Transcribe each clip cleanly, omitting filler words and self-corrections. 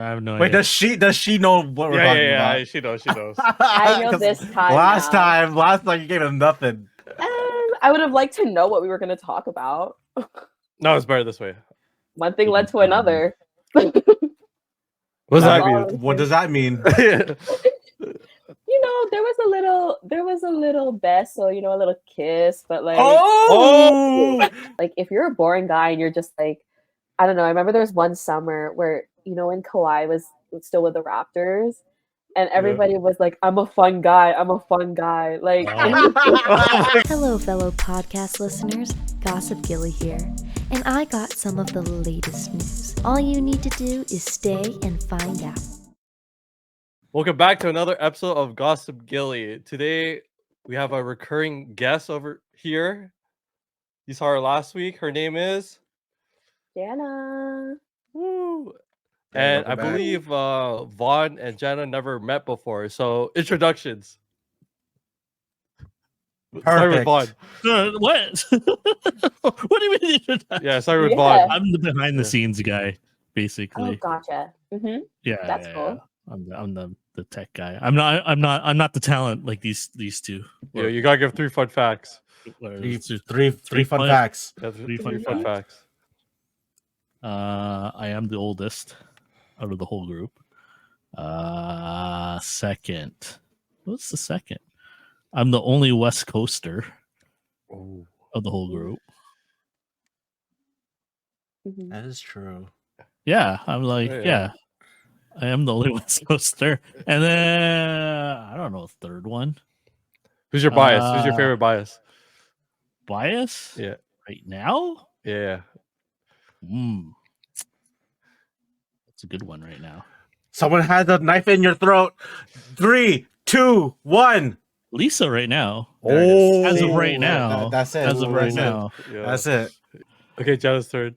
I have no Wait, idea. does she know what we're talking about? Yeah, she knows. I know this time. Last time you gave him nothing. I would have liked to know what we were going to talk about. No, it's better this way. One thing led to another. What does that mean? What does that mean? You know, there was a little beso, a little kiss, but like, like if you're a boring guy and you're just like, I don't know. I remember there was one summer where, when Kawhi was still with the Raptors, and everybody was like, I'm a fun guy. Like, Hello, fellow podcast listeners. Gossip Gilly here. And I got some of the latest news. All you need to do is stay and find out. Welcome back to another episode of Gossip Gilly. Today, we have a recurring guest over here. You saw her last week. Her name is... Jana. Woo. And I believe Vaughn and Jana never met before. So, introductions. Start with Vaughn. What? What do you mean? Yeah, start with Vaughn. I'm the behind the scenes guy, basically. Oh, gotcha. Mm-hmm. Yeah, that's cool. I'm the tech guy. I'm not the talent like these two. Yeah, you gotta give 3 fun facts. Three fun facts. Yeah, three fun facts. I am the oldest out of the whole group. Second. What's the second? I'm the only West Coaster of the whole group. Mm-hmm. That is true. Yeah, I'm like, yeah. I am the only West Coaster. And then, I don't know, third one. Who's your bias? Who's your favorite bias? Bias? Yeah. Right now? Yeah. That's a good one right now. Someone has a knife in your throat. 3, 2, 1. Lisa right now. Oh, as of right now. That's it. As of right now. Yeah. That's it. Okay, Jana's turn.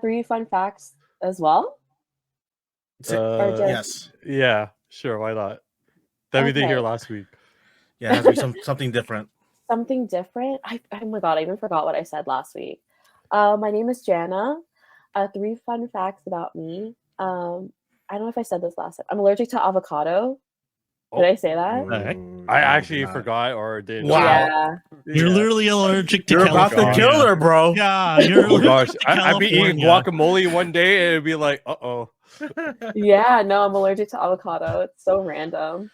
3 fun facts as well. Yes. Yeah, sure. Why not? That we did here last week. Yeah, it has to be something different. Something different? Oh my god, I even forgot what I said last week. My name is Jana. 3 fun facts about me. I don't know if I said this last time. I'm allergic to avocado. Did I say that? I actually forgot or did. Wow. Yeah. You're literally allergic to You're California. about to kill her, bro. Yeah, you're Oh gosh, allergic to I'd be eating guacamole one day and it'd be like, uh-oh. Yeah, no, I'm allergic to avocado. It's so random.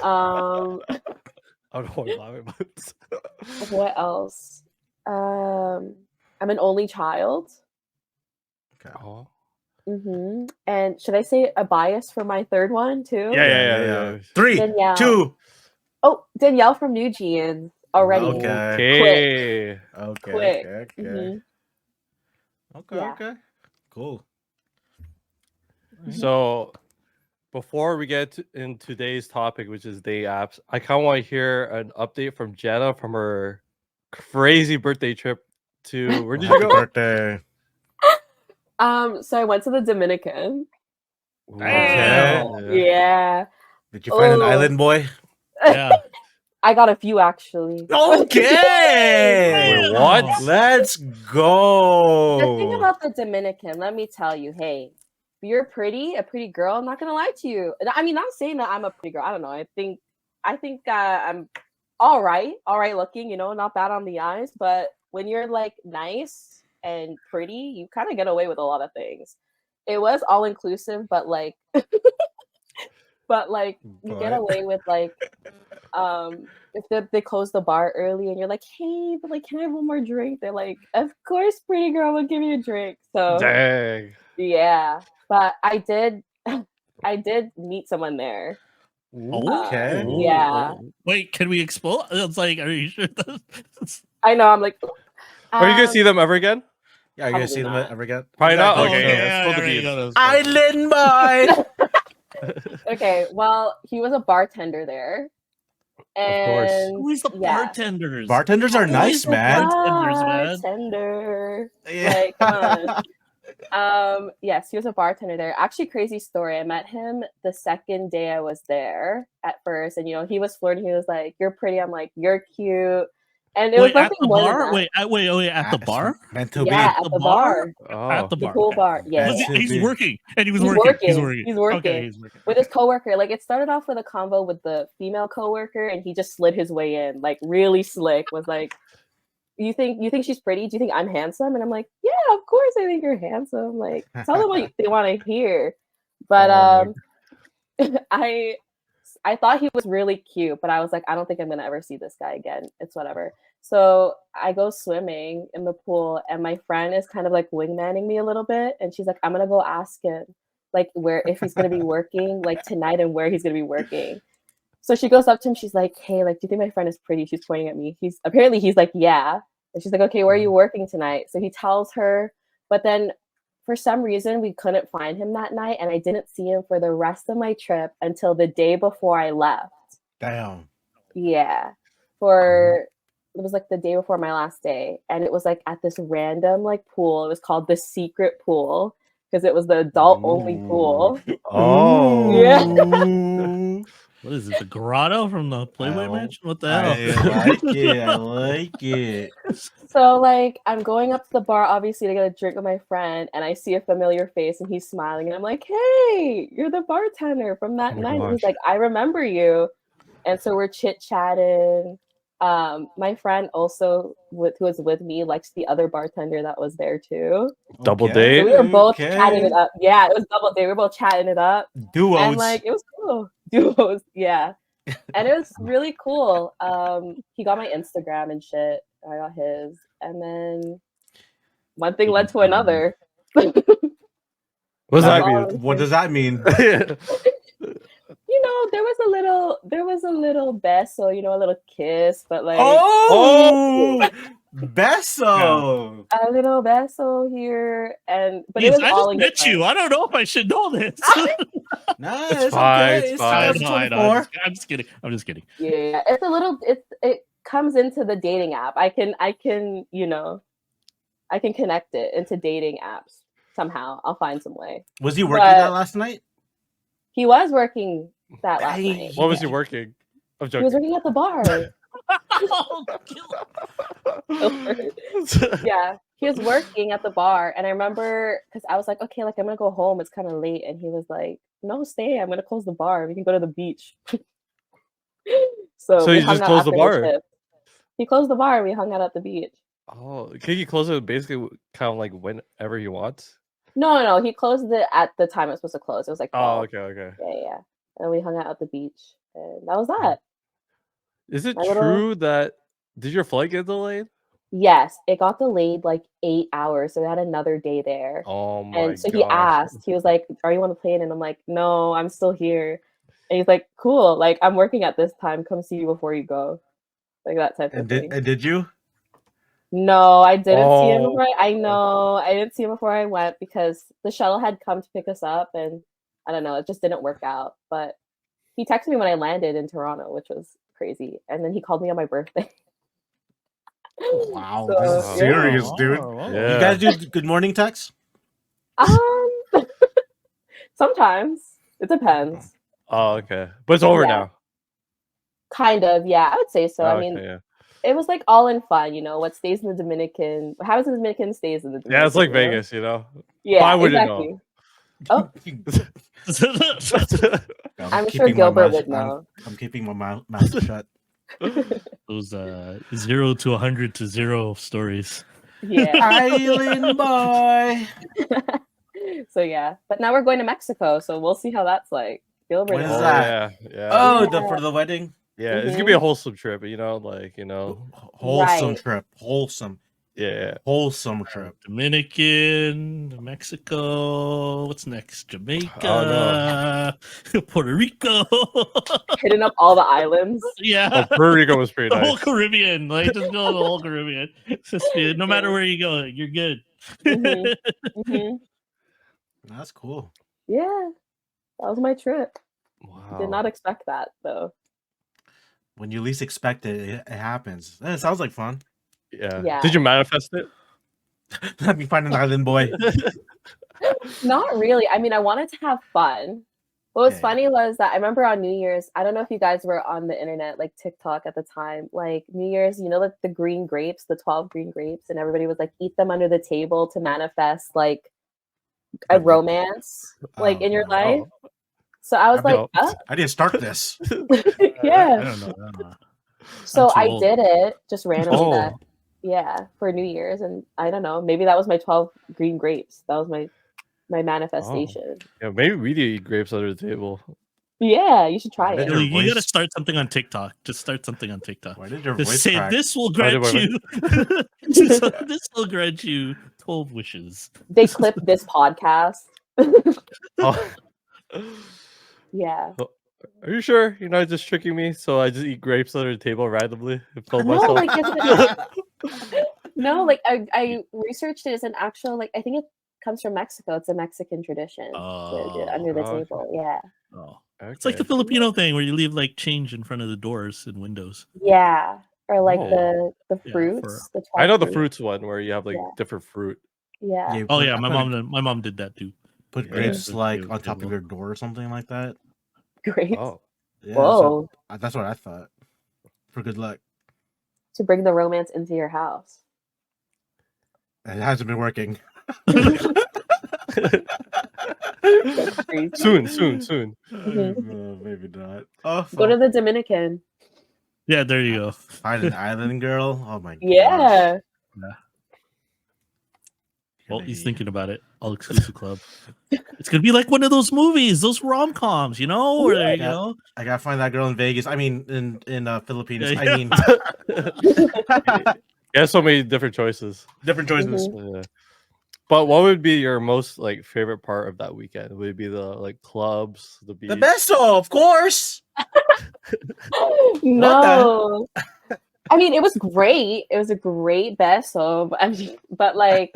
I don't know what about. What else? I'm an only child. Okay. Oh. Mm-hmm. And should I say a bias for my third one too? Yeah. 3, Danielle. 2. Oh, Danielle from New Jeans already. Okay. Quick. Okay. Mm-hmm. Okay. Cool. So, before we get in today's topic, which is day apps, I kind of want to hear an update from Jana from her crazy birthday trip to where did you go? Birthday. So I went to the Dominican. Okay. Yeah. Did you find an island boy? Yeah. I got a few actually. Okay. Wait, what? Let's go. The thing about the Dominican, let me tell you, hey, if you're a pretty girl, I'm not gonna lie to you. I mean, not saying that I'm a pretty girl. I don't know. I think I'm all right looking. Not bad on the eyes. But when you're like nice and pretty, you kind of get away with a lot of things. It was all inclusive, but like, you get away with like, if they close the bar early and you're like, hey, but like, can I have one more drink? They're like, of course, pretty girl, will give you a drink. So Dang. yeah, but I did meet someone there. Okay. Yeah. Wait, can we explode? It's like, are you sure? I know. I'm like, Are you gonna see them ever again? Yeah, are you gonna see them Probably not. ever again? Probably not. Oh, Okay, yeah, let's yeah, spill the beans. Island boy. okay, well, he was a bartender there. And Who's the bartenders? Bartenders are nice, man. Bartender. Yeah. Like, come on. Yes, he was a bartender there. Actually, crazy story. I met him the second day I was there at first. And, he was flirting. He was like, you're pretty. I'm like, you're cute. And it was Wait, at nothing the more than bar? that. Wait, at the bar? Meant to Yeah, be. at the bar. At the The bar. pool Okay. bar. Yeah. Meant yeah. to He's be. working, and he was He's working. He's working. working. He's working. Okay, he's working. With his coworker. Like it started off with a convo with the female coworker, and he just slid his way in, like really slick. Was like, you think she's pretty? Do you think I'm handsome? And I'm like, yeah, of course I think you're handsome. Like, tell them what they want to hear. But I thought he was really cute, but I was like, I don't think I'm gonna ever see this guy again. It's whatever. So I go swimming in the pool, and my friend is kind of like wingmanning me a little bit, and she's like, I'm gonna go ask him like if he's gonna be working like tonight and where he's gonna be working. So she goes up to him, she's like, hey, like, do you think my friend is pretty? She's pointing at me. He's like, yeah. And she's like, okay, where are you working tonight? So he tells her, but then for some reason we couldn't find him that night, and I didn't see him for the rest of my trip until the day before I left. Damn. Yeah. It was like the day before my last day, and it was like at this random like pool. It was called the secret pool because it was the adult only pool. Oh. Yeah. What is it? The grotto from the Playboy Mansion? What the I hell? like it. So like I'm going up to the bar obviously to get a drink with my friend, and I see a familiar face and he's smiling, and I'm like, hey, you're the bartender from that Oh my night. And he's gosh. like, I remember you. And so we're chit-chatting. My friend also who was with me likes the other bartender that was there too. Double Okay. date? So we were both Okay. chatting it up. Yeah, it was double date. We were both chatting it up. Duos. And like it was cool. Duos, yeah. And it was really cool. He got my Instagram and shit. I got his. And then one thing led to another. What does that That's all. mean? What does that mean? You know, there was a little beso, you know, a little kiss, but like Oh, Beso. a little beso here, but Jeez, it was I all just in met good you. fun. I don't know if I should know this. No, It's fine, it's fine. I It's know, I know. 24. I'm just kidding. I'm just kidding. Yeah, it's a little. It comes into the dating app. I can you know, I can connect it into dating apps somehow. I'll find some way. Was he working But- that last night? He was working that last Dang. night. What was he working? I'm He was joking. working at the bar. Yeah, he was working at the bar, and I remember because I was like, okay, like I'm gonna go home. It's kind of late, and he was like, no, stay. I'm gonna close the bar. We can go to the beach. So we you hung just out closed the after bar? shift. He closed the bar. And we hung out at the beach. Oh, can you close it basically kind of like whenever he wants? No, he closed it at the time it was supposed to close. It was like 12. Oh, okay. Yeah. And we hung out at the beach, and that was that. Is it My little- true that did your flight get delayed? Yes, it got delayed like 8 hours, so we had another day there. Oh my And so gosh. he asked, he was like, are you on the plane? And I'm like, no, I'm still here. And he's like, cool, like I'm working at this time. Come see you before you go. Like that type of And thing. did you? No, I didn't see him Oh. before. I know. I didn't see him before I went because the shuttle had come to pick us up, and I don't know, it just didn't work out. But he texted me when I landed in Toronto, which was crazy. And then he called me on my birthday. Wow, So, this is yeah. serious, dude. Yeah. You guys do good morning texts? Sometimes. It depends. Oh, okay. But it's over Yeah. now. Kind of, yeah, I would say so. I Okay, mean, yeah. it was like all in fun, you know. What stays in the Dominican, what happens in the Dominican stays in the Dominican. Yeah, it's like you know? Vegas, you know. Yeah, I wouldn't exactly. know. Oh. I'm sure keeping my Gilbert mouth- would know. I'm keeping my mouth shut. Those 0 to 100 to 0 stories. Yeah. Island boy. So yeah, but now we're going to Mexico, so we'll see how that's like. Gilbert. When is Oh, that? yeah. Oh, Yeah. for the wedding. Yeah, it's gonna be a wholesome trip, you know, like, you know. Wholesome Right. trip. Wholesome trip. Dominican, Mexico. What's next? Jamaica, Oh, Puerto Rico. Hitting up all the islands. Yeah. Oh, Puerto Rico was pretty The whole nice. Caribbean. Like, just go to the whole Caribbean. Just, no matter where you go, you're good. Mhm. Mhm. That's cool. Yeah, that was my trip. Wow. Did not expect that though. When you least expect it, it happens. It sounds like fun. Yeah. Yeah. Did you manifest it? Let me find an island boy. Not really. I mean, I wanted to have fun, What was Yeah. funny was that I remember on New Year's, I don't know if you guys were on the internet, like TikTok at the time, like New Year's, you know, like the green grapes, the 12 green grapes, and everybody was like, eat them under the table to manifest like a Good luck. romance, like Oh, in your no. life. Oh, So I was I've like, been- oh, I didn't start this. yeah. I don't know. So too I old. did it just randomly that, oh, yeah, for New Year's. And I don't know, maybe that was my 12 green grapes. That was my manifestation. yeah. Maybe we do eat grapes under the table. Yeah, you should try Why did it. your You gotta voice- start something on TikTok. Just start something on TikTok. Why did your Just voice say crack? this will Why did grant my you. This will grant you 12 wishes. They clipped this podcast. Oh. Yeah. Are you sure you're not just tricking me? So I just eat grapes under the table randomly and fill No, myself. like no, like I researched it as an actual, like I think it comes from Mexico. It's a Mexican tradition to do it under the okay. table. Yeah. Oh. Okay. It's like the Filipino thing where you leave like change in front of the doors and windows. Yeah. Or like Oh. the Yeah, fruits. The 12 I know the fruits. fruits one where you have like Yeah. different fruit. Yeah. You Oh put- yeah, I my put- mom did that too. Put Yeah. grapes Yeah. like Yeah, on top of table. your door or something like that. Great. Oh, Yeah, Whoa. that's what I thought. For good luck. To bring the romance into your house. It hasn't been working. That's crazy. soon. Maybe not. Oh, Go to the Dominican. Yeah, there you go. Find an island girl. Oh my god. Yeah. Well, he's thinking about it. All exclusive club. It's gonna be like one of those movies, those rom-coms, you know? Where you Yeah. know, I gotta find that girl in Vegas. I mean, in Philippines. Yeah, I yeah. mean, You have so many different choices. different choices. Mhm. Yeah. But what would be your most like favorite part of that weekend? Would it be the like clubs, the beach? The beso, of course. No. I mean, it was great. It was a great beso. I mean, but like,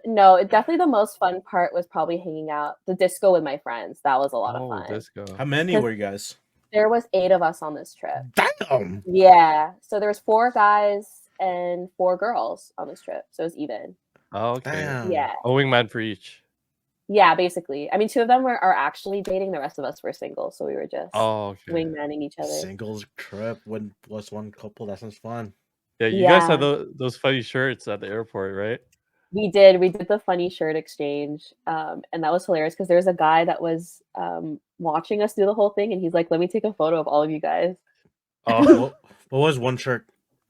no, definitely the most fun part was probably hanging out the disco with my friends. That was a lot of fun. Disco. How many were you guys? There was 8 of us on this trip. Damn. Yeah. So there was 4 guys and 4 girls on this trip. So it was even. Oh, okay. Damn. Yeah. A wingman for each. Yeah, basically. I mean, 2 of them are actually dating. The rest of us were single. So we were just Oh, okay. wingmanning each other. Singles trip when plus one couple. That sounds fun. Yeah, you guys had Yeah. those funny shirts at the airport, right? We did the funny shirt exchange. And that was hilarious because there was a guy that was watching us do the whole thing. And he's like, let me take a photo of all of you guys. Oh, What was one shirt?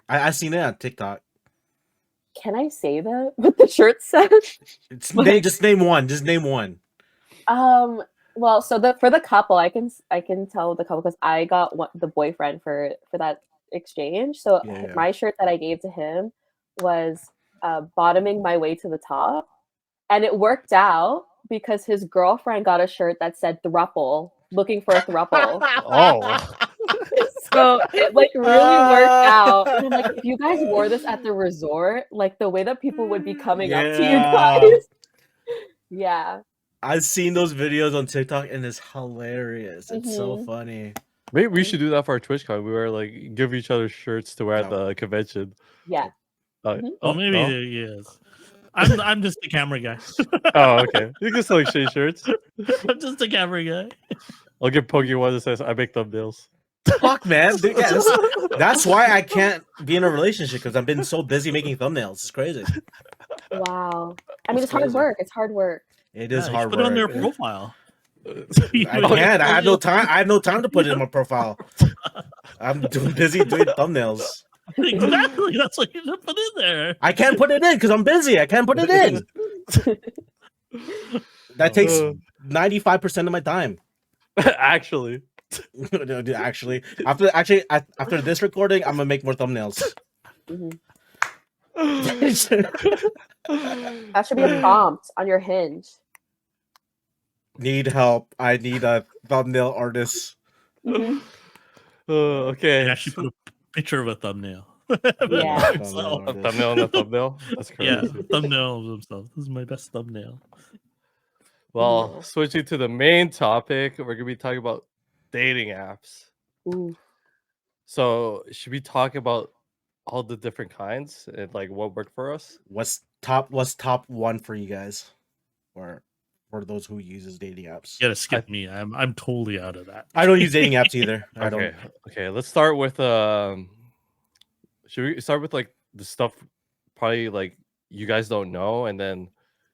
I seen it on TikTok. Can I say that? What the shirt said? Just name one. Just name one. Well, so for the couple, I can tell the couple because I got the boyfriend for that exchange. So Yeah. my shirt that I gave to him was bottoming my way to the top, and it worked out because his girlfriend got a shirt that said thruple, looking for a thruple. oh. So it like really worked out. And I'm like, if you guys wore this at the resort, like the way that people would be coming up to you Yeah. guys. Yeah. I've seen those videos on TikTok and it's hilarious. It's so Mhm. funny. Maybe we should do that for our TwitchCon. We were like give each other shirts to wear at No. the convention. Yeah. Mhm. oh maybe no? yes. I'm just the camera guy. Oh, okay. You can still exchange shirts. I'm just the camera guy. I'll give Pokey one that says I make thumbnails. Fuck, man. Dude, yeah, that's why I can't be in a relationship because I've been so busy making thumbnails. It's crazy. Wow. I mean, It's it's hard crazy. work. It's hard work. It Yeah, is you hard should put it on their work. profile. I can't. I have no time. I have no time to put it in my profile. I'm busy doing thumbnails. Exactly. That's what you should put in there. I can't put it in because I'm busy. I can't put it in. That takes 95% of my time. Actually. Actually, after this recording, I'm gonna make more thumbnails. Mhm. That should be a prompt on your hinge. Need help. I need a thumbnail artist. Mhm. Okay. You actually put a picture of a thumbnail. Yeah. So, A thumbnail and a thumbnail. That's yeah, crazy. thumbnail of himself. This is my best thumbnail. Well, Yeah. switching to the main topic, we're gonna be talking about dating apps. Ooh. So should we talk about all the different kinds and like what worked for us? What's top one for you guys? Or for those who uses dating apps. You gotta skip me. I'm totally out of that. I don't use dating apps either. I don't. Okay. Let's start with should we start with like the stuff probably like you guys don't know, and then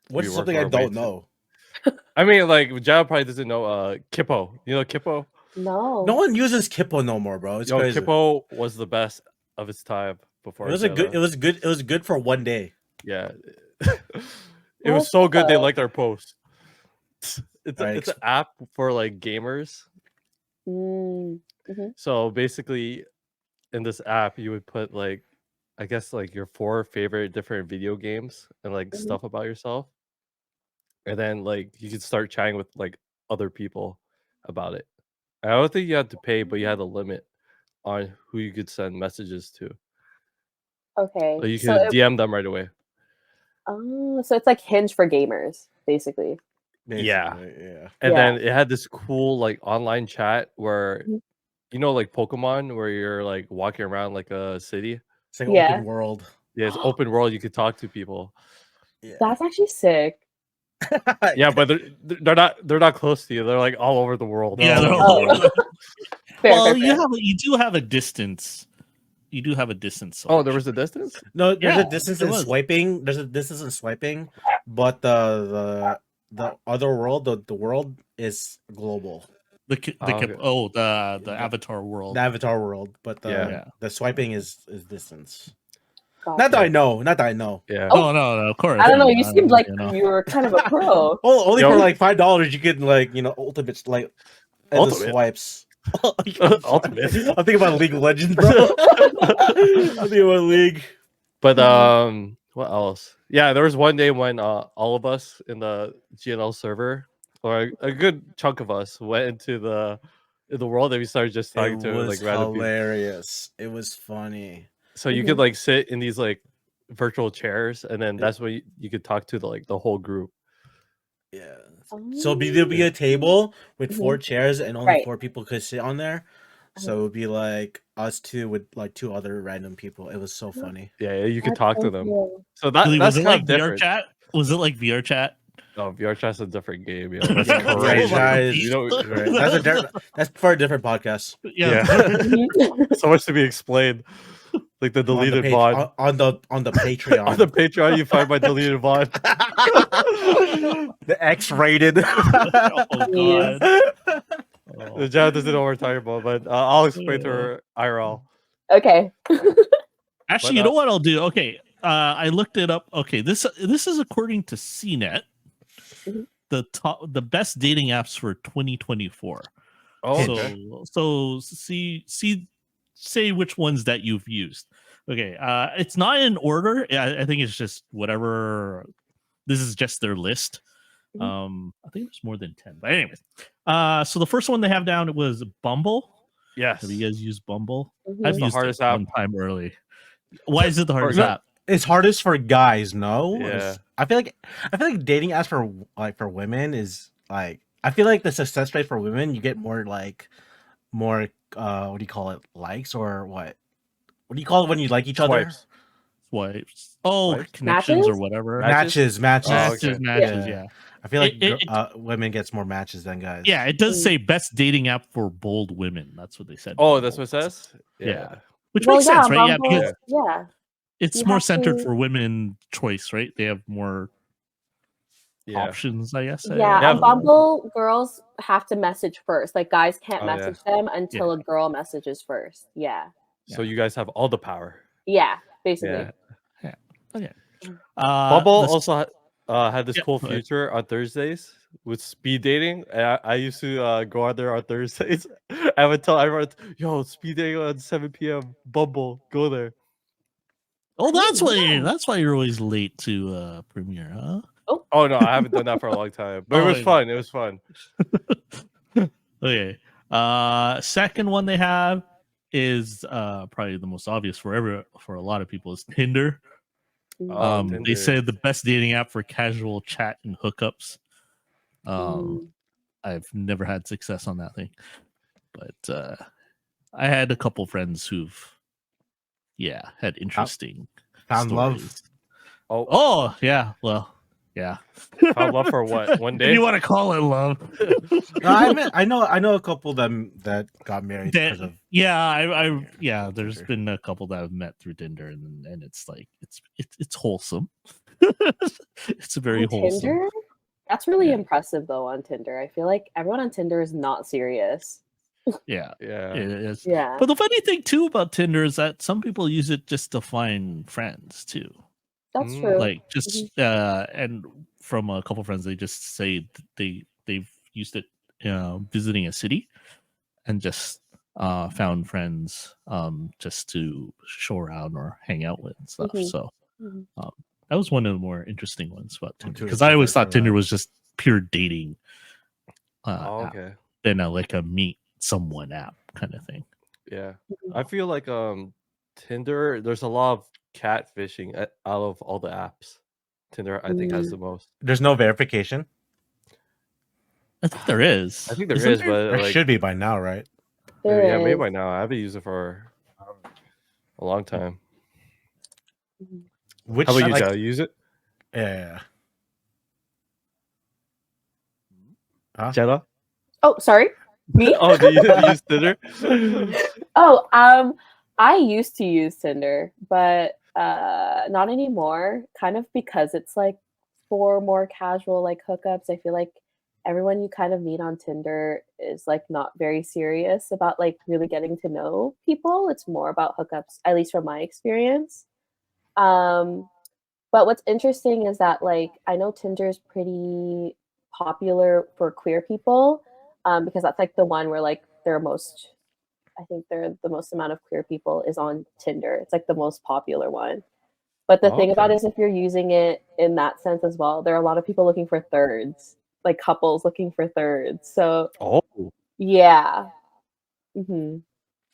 What's we work something our I way don't to- know? I mean, like Jao probably doesn't know Kippo. You know Kippo? No. No one uses Kippo no more, bro. It's Yo, crazy. Kippo was the best of its time before. It was It was good for one day. Yeah. It was What's so good they Kippo? liked our post. It's Alright, it's an app for like gamers. Mm. So basically, in this app, you would put like, I guess like your 4 favorite different video games and like Mhm. stuff about yourself, and then like you could start chatting with like other people about it. I don't think you had to pay, but you had a limit on who you could send messages to. Okay. Like you So could DM them right away. so it's like Hinge for gamers, basically. Yeah. Yeah. And Yeah. then it had this cool like online chat where Mhm. you know like Pokemon where you're like walking around like a city. It's like Yeah. open world. Yeah, it's open world. You could talk to people. Yeah. That's actually sick. Yeah, but they're not close to you. They're like all over the world. Yeah, they're Oh. all over. Fair, Well, fair, fair. you do have a distance. You do have a distance. Oh, there was a distance. No, there's Yeah, a distance there in was. swiping. There's a distance in swiping, but the other world, the world is global. The Avatar world. The Avatar world, but Yeah. the swiping is distance. Gotcha. Not that I know. Not that I know. Yeah. Oh no, of course. I don't know. mean, You I seemed like you know. you were kind of a pro. Oh, only Yo. for like $5 you get like ultimate like endless Ultimate? swipes. Ultimate. I'm thinking about League of Legends, bro. I'm thinking about League. But what else? Yeah, there was one day when all of us in the GNL server, or a good chunk of us, went into the world and we started just talking It to was like random people. hilarious. It was funny. So you could like sit in these like virtual chairs, and then that's what you could talk to the whole group. Yeah. So there'll be a table with 4 chairs and only Right. 4 people could sit on there. So it would be like us 2 with like 2 other random people. It was so funny. Yeah, you could That's talk so to them. cool. So that Really, that's was it kind like of VR different. chat? Was it like VR chat? Oh, VR chat's a different game. Yeah, that's Yeah, crazy. VR is- You know, right. That's for a different podcast. Yeah. So much to be explained. Like the deleted VOD. on the Patreon. On the Patreon, you find my deleted VOD. The X-rated. Oh god. Oh. The Jao doesn't know what we're talking about, but I'll explain to her IRL. Okay. Actually, you know what I'll do? Okay, I looked it up. Okay, this is according to CNET, Mhm. the best dating apps for 2024. Oh, So okay. so say which ones that you've used. Okay, it's not in order. I think it's just whatever. This is just their list. I think there's more than 10. But anyways, so the first one they have down was Bumble. Yes. Have you guys used Bumble? Mhm. I've the used hardest it app. one time early. Why is it the hardest No, app? It's hardest for guys, no? Yeah. I feel like dating apps for women is like, I feel like the success rate for women, you get more what do you call it? Likes or what? What do you call it when you like each other? Swipes. Swipes. Oh, Swipes? connections Matches? or whatever. Matches. Oh, okay. Matches, yeah. I feel like It- women gets more matches than guys. Yeah, it does say best dating app for bold women. That's what they said. Oh, that's what it Bumble. says? Yeah. Which Well, makes yeah, sense, right? Yeah, Bumble, because yeah. it's You more have centered to- for women choice, right? They have more Yeah. options, I guess. Yeah, Yeah. on Bumble, girls have to message first. Like guys can't Oh, yeah. message them until a girl messages first. Yeah. So you guys have all the power. Yeah, basically. Yeah. Bumble Bumble also had this yeah, cool go ahead. feature on Thursdays with speed dating. And I used to go on there on Thursdays. I would tell everyone, yo, speed dating on 7 p.m. Bumble, go there. Oh, that's why you're always late to premiere, huh? Oh no, I haven't done that for a long time. But it was yeah. fun. It was fun. Okay. Second one they have is probably the most obvious for a lot of people is Tinder. Oh, They Tinder. said the best dating app for casual chat and hookups. Mm. I've never had success on that thing, but I had a couple friends who've had interesting Found love. stories. Oh, Oh yeah, well, Yeah. Found love for what? One If day? you want to call it love. No, I know a couple that got married because of Yeah, there's Tinder. been a couple that I've met through Tinder, and it's like it's wholesome. It's very On wholesome. Tinder? That's really Yeah. impressive though on Tinder. I feel like everyone on Tinder is not serious. Yeah, Yeah. it is. Yeah. But the funny thing too about Tinder is that some people use it just to find friends too. That's Mm. true. Like just and from a couple friends, they just say they've used it visiting a city and just found friends just to show around or hang out with and stuff. Mhm. So Mhm. that was one of the more interesting ones about I'm Tinder, too because I always introvert thought for Tinder that. was just pure dating Oh, app okay. than like a meet someone app kind of thing. Yeah. Mhm. I feel like Tinder, there's a lot of catfishing out of all the apps. Tinder, I think, has the most. There's no verification. I think there is. I think there Isn't is, but There like, should be by now, right? There yeah, maybe is. by now. I haven't used it for a long time. Mhm. Which How about you, like, Jal? Use it? yeah. Huh? Jella? Oh, sorry. Me? Oh, do you use Tinder? Oh, I used to use Tinder, but not anymore. Kind of because it's like for more casual like hookups. I feel like everyone you kind of meet on Tinder is like not very serious about like really getting to know people. It's more about hookups, at least from my experience. Um, but what's interesting is that like I know Tinder is pretty popular for queer people, because that's like the one where like they're most I think they're the most amount of queer people is on Tinder. It's like the most popular one. But the thing about Okay. it is if you're using it in that sense as well, there are a lot of people looking for thirds, like couples looking for thirds. So Oh, yeah. Hmm.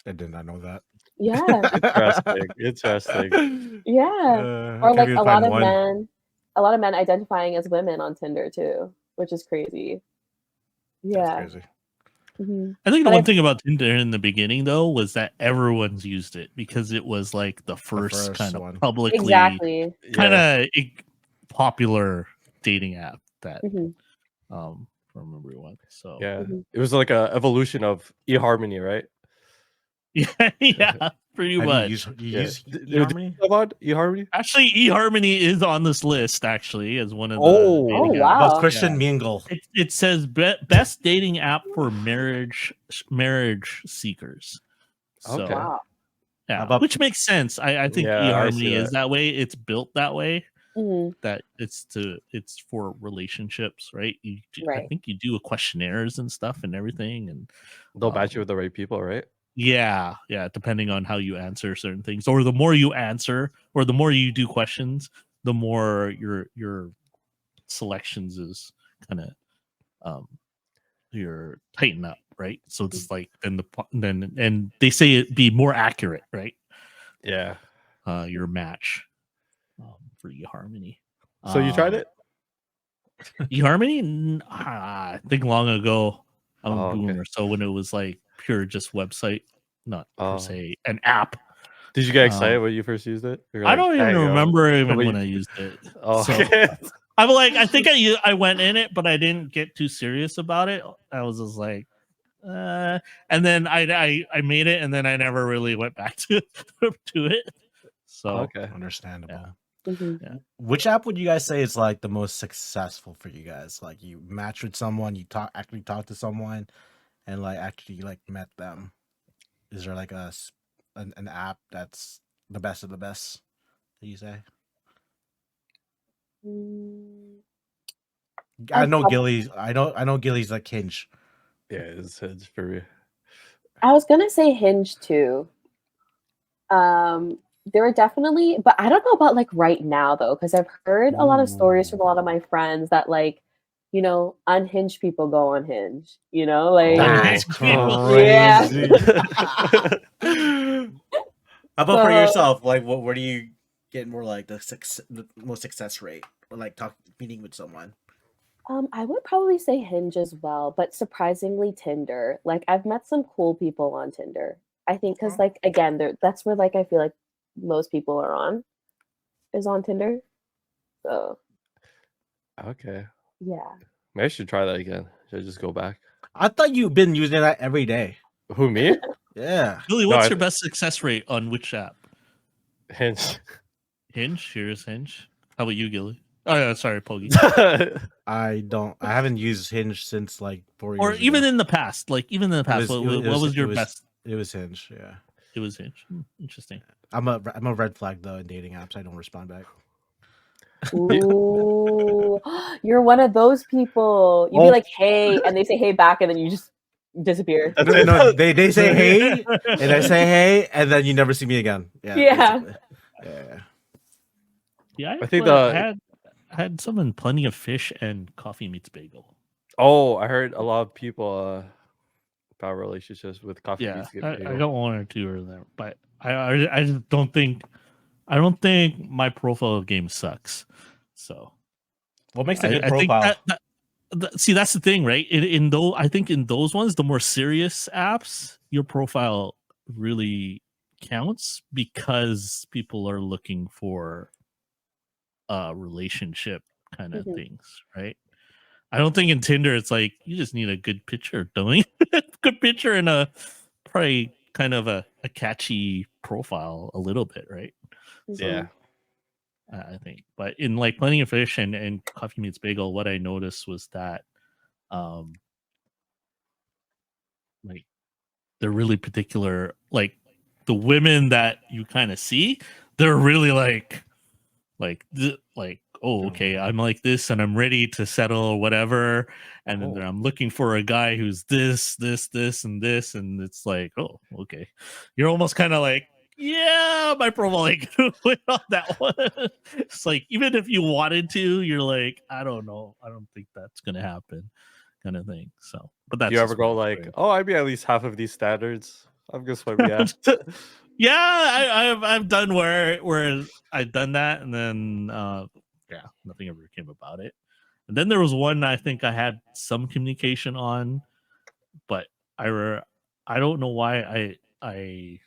I did not know that. Yeah. interesting. Interesting. Yeah. Or I can't like even a lot find of one. men identifying as women on Tinder too, which is crazy. That's Yeah. crazy. Hmm. I think the But one thing about Tinder in the beginning though was that everyone's used it because it was like the first first kind of one. publicly exactly. kind Yeah. of popular dating app that Hmm. from everyone. So Yeah. Mhm. It was like a evolution of eHarmony, right? yeah, pretty Have much. you Yeah. use Did eHarmony? you have on eHarmony? Actually, eHarmony is on this list actually as one of the Oh. Oh dating apps. wow. But Christian Mingle. It says best dating app for marriage seekers. So Okay. Wow. yeah, How about- which makes sense. I think Yeah, I see eHarmony is that. that way. It's built that way. Hmm. That it's for relationships, right? I Right. think you do questionnaires and stuff and everything, and They'll match you with the right people, right? yeah, depending on how you answer certain things, or the more you answer, or the more you do questions, the more your selections is kind of your tighten up, right? So it's like then and they say it be more accurate, right? Yeah. Your match for eHarmony. So you tried it? eHarmony? I think long ago, a Oh, boom okay. or so, when it was like pure just website, not per Oh. se an app. Did you get Um, excited when you first used it? You're I like, don't even "Dang, yo, remember even somebody-" when I used it. Oh, So okay. I'm like, I think I went in it, but I didn't get too serious about it. I was just like, and then I made it, and then I never really went back to it. So Okay. Understandable. Hmm. Which app would you guys say is like the most successful for you guys? Like you match with someone, you actually talk to someone, and like actually like met them. Is there like an app that's the best of the best? That you say? I know Gilly's. I know Gilly's like Hinge. Yeah, it's for real. I was gonna say Hinge too. There are definitely, but I don't know about like right now though, because I've heard a lot of stories from a lot of my friends that like, unhinged people go on Hinge. Like That's Oh. Yeah. crazy. How about for So- yourself? Like, where do you get more like the most success rate, or like meeting with someone? I would probably say Hinge as well, but surprisingly Tinder. Like I've met some cool people on Tinder. I think because like again, that's where like I feel like most people are on is on Tinder. So Okay. Yeah. Maybe I should try that again. Should I just go back? I thought you've been using that every day. Who, me? Yeah. Gilly, No, what's I- your best success rate on which app? Hinge. Hinge. Here's Hinge. How about you, Gilly? Oh yeah, sorry, Pogi. I haven't used Hinge since like 4 years Or ago. even in the past, what was your best? It was Hinge, yeah. It was Hinge. Interesting. I'm a red flag though in dating apps. I don't respond back. Ooh, you're one of those people. You be like, hey, and they say hey back, and then you just disappear. No, they say hey, and I say hey, and then you never see me again. Yeah. Yeah. basically. Yeah. Yeah, I think I had some in Plenty of Fish and Coffee Meets Bagel. Oh, I heard a lot of people about relationships with coffee. Yeah, Meets I Bagel. got one or two or there, but I just don't think my profile game sucks. So What makes a good I think profile? see, that's the thing, right? I think in those ones, the more serious apps, your profile really counts because people are looking for relationship kind of things, right? I don't think in Tinder it's like you just need a good picture, don't you? Good picture and a probably kind of a catchy profile a little bit, right? Yeah. I think. But in like Plenty of Fish and Coffee Meets Bagel, what I noticed was that like they're really particular, like the women that you kind of see, they're really like oh, okay, I'm like this and I'm ready to settle or whatever, and then I'm looking for a guy who's this and this, and it's like, oh, okay, you're almost kind of like, yeah, my profile ain't gonna win on that one. It's like, even if you wanted to, you're like, I don't know, I don't think that's gonna happen, kind of thing. So, but that's Do you ever just go me, like, right? oh, I meet at least half of these standards? I'm gonna swipe yes. Yeah, I've done where I've done that, and then yeah, nothing ever came about it. And then there was one I think I had some communication on, but I don't know why I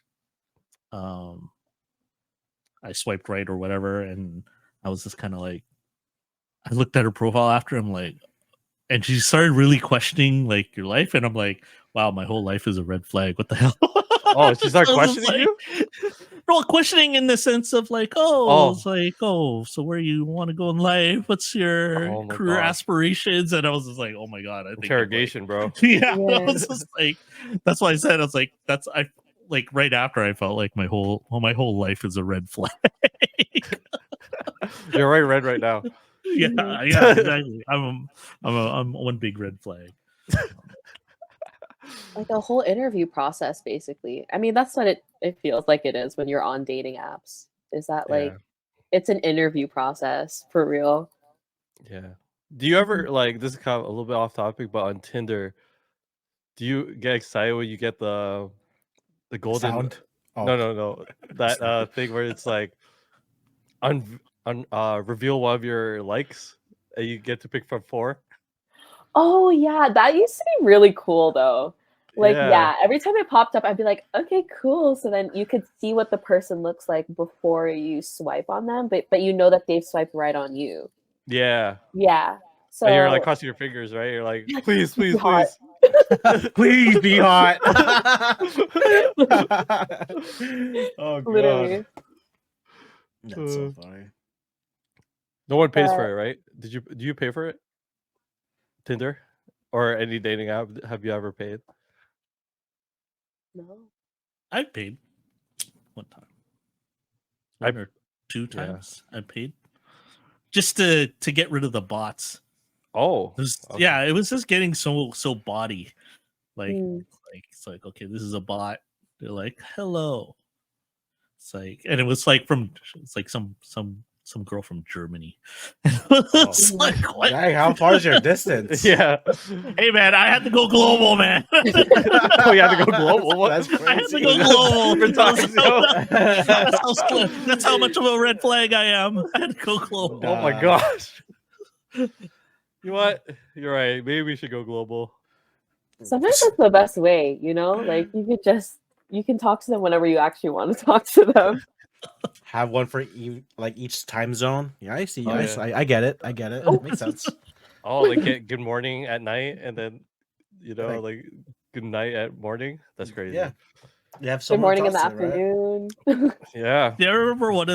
swiped right or whatever, and I was just kind of like, I looked at her profile after, I'm like, and she started really questioning like your life, and I'm like, wow, my whole life is a red flag. What the hell? Oh, she's not So I was questioning just you? Well, questioning in the sense of like, it's like, so where you want to go in life? What's your Oh my career God. aspirations? And I was just like, oh my God, I think I'm, like, Interrogation, bro. yeah, Yeah. I was just like, that's why I said, I was like, I like right after I felt like my whole life is a red flag. You're right, red right now. Yeah, yeah, exactly. I'm one big red flag. Like the whole interview process, basically. I mean, that's what it feels like it is when you're on dating apps. Is that like it's an interview process for real? Yeah. Do you ever like, this is kind of a little bit off topic, but on Tinder, do you get excited when you get the golden Sound. Oh. No. That thing where it's like reveal one of your likes and you get to pick from 4? Oh yeah, that used to be really cool though. Like Yeah. every time it popped up, I'd be like, okay, cool. So then you could see what the person looks like before you swipe on them, but you know that they've swiped right on you. Yeah. Yeah. So And you're like crossing your fingers, right? You're like, please, please, hot. please. Please be hot. Oh god. Literally. That's so funny. No one pays for it, right? Do you pay for it? Tinder or any dating app? Have you ever paid? No. I paid one time, one or two times. I paid just to get rid of the bots. Oh, yeah, it was just getting so body. Like, Mm. it's like, okay, this is a bot. They're like, hello. It's like, and it was like it's like some girl from Germany. It's like, what? Dang, how far is your distance? Yeah. Hey man, I had to go global, man. Oh, you had to go global. What? That's I had to crazy. go global. Different times, yo. That's how much of a red flag I am. I had to go global. Oh my gosh. You know what? You're right. Maybe we should go global. Sometimes that's the best way, you know? Like you can talk to them whenever you actually want to talk to them. Have one for each time zone. Yeah, I see. Oh, I, yeah. I get it. I get it. Oh. It makes sense. Oh, like get good morning at night, and then Like- like good night at morning. That's crazy. Yeah. You have Good someone morning to in the talk to, right? afternoon. Yeah. Yeah, I remember one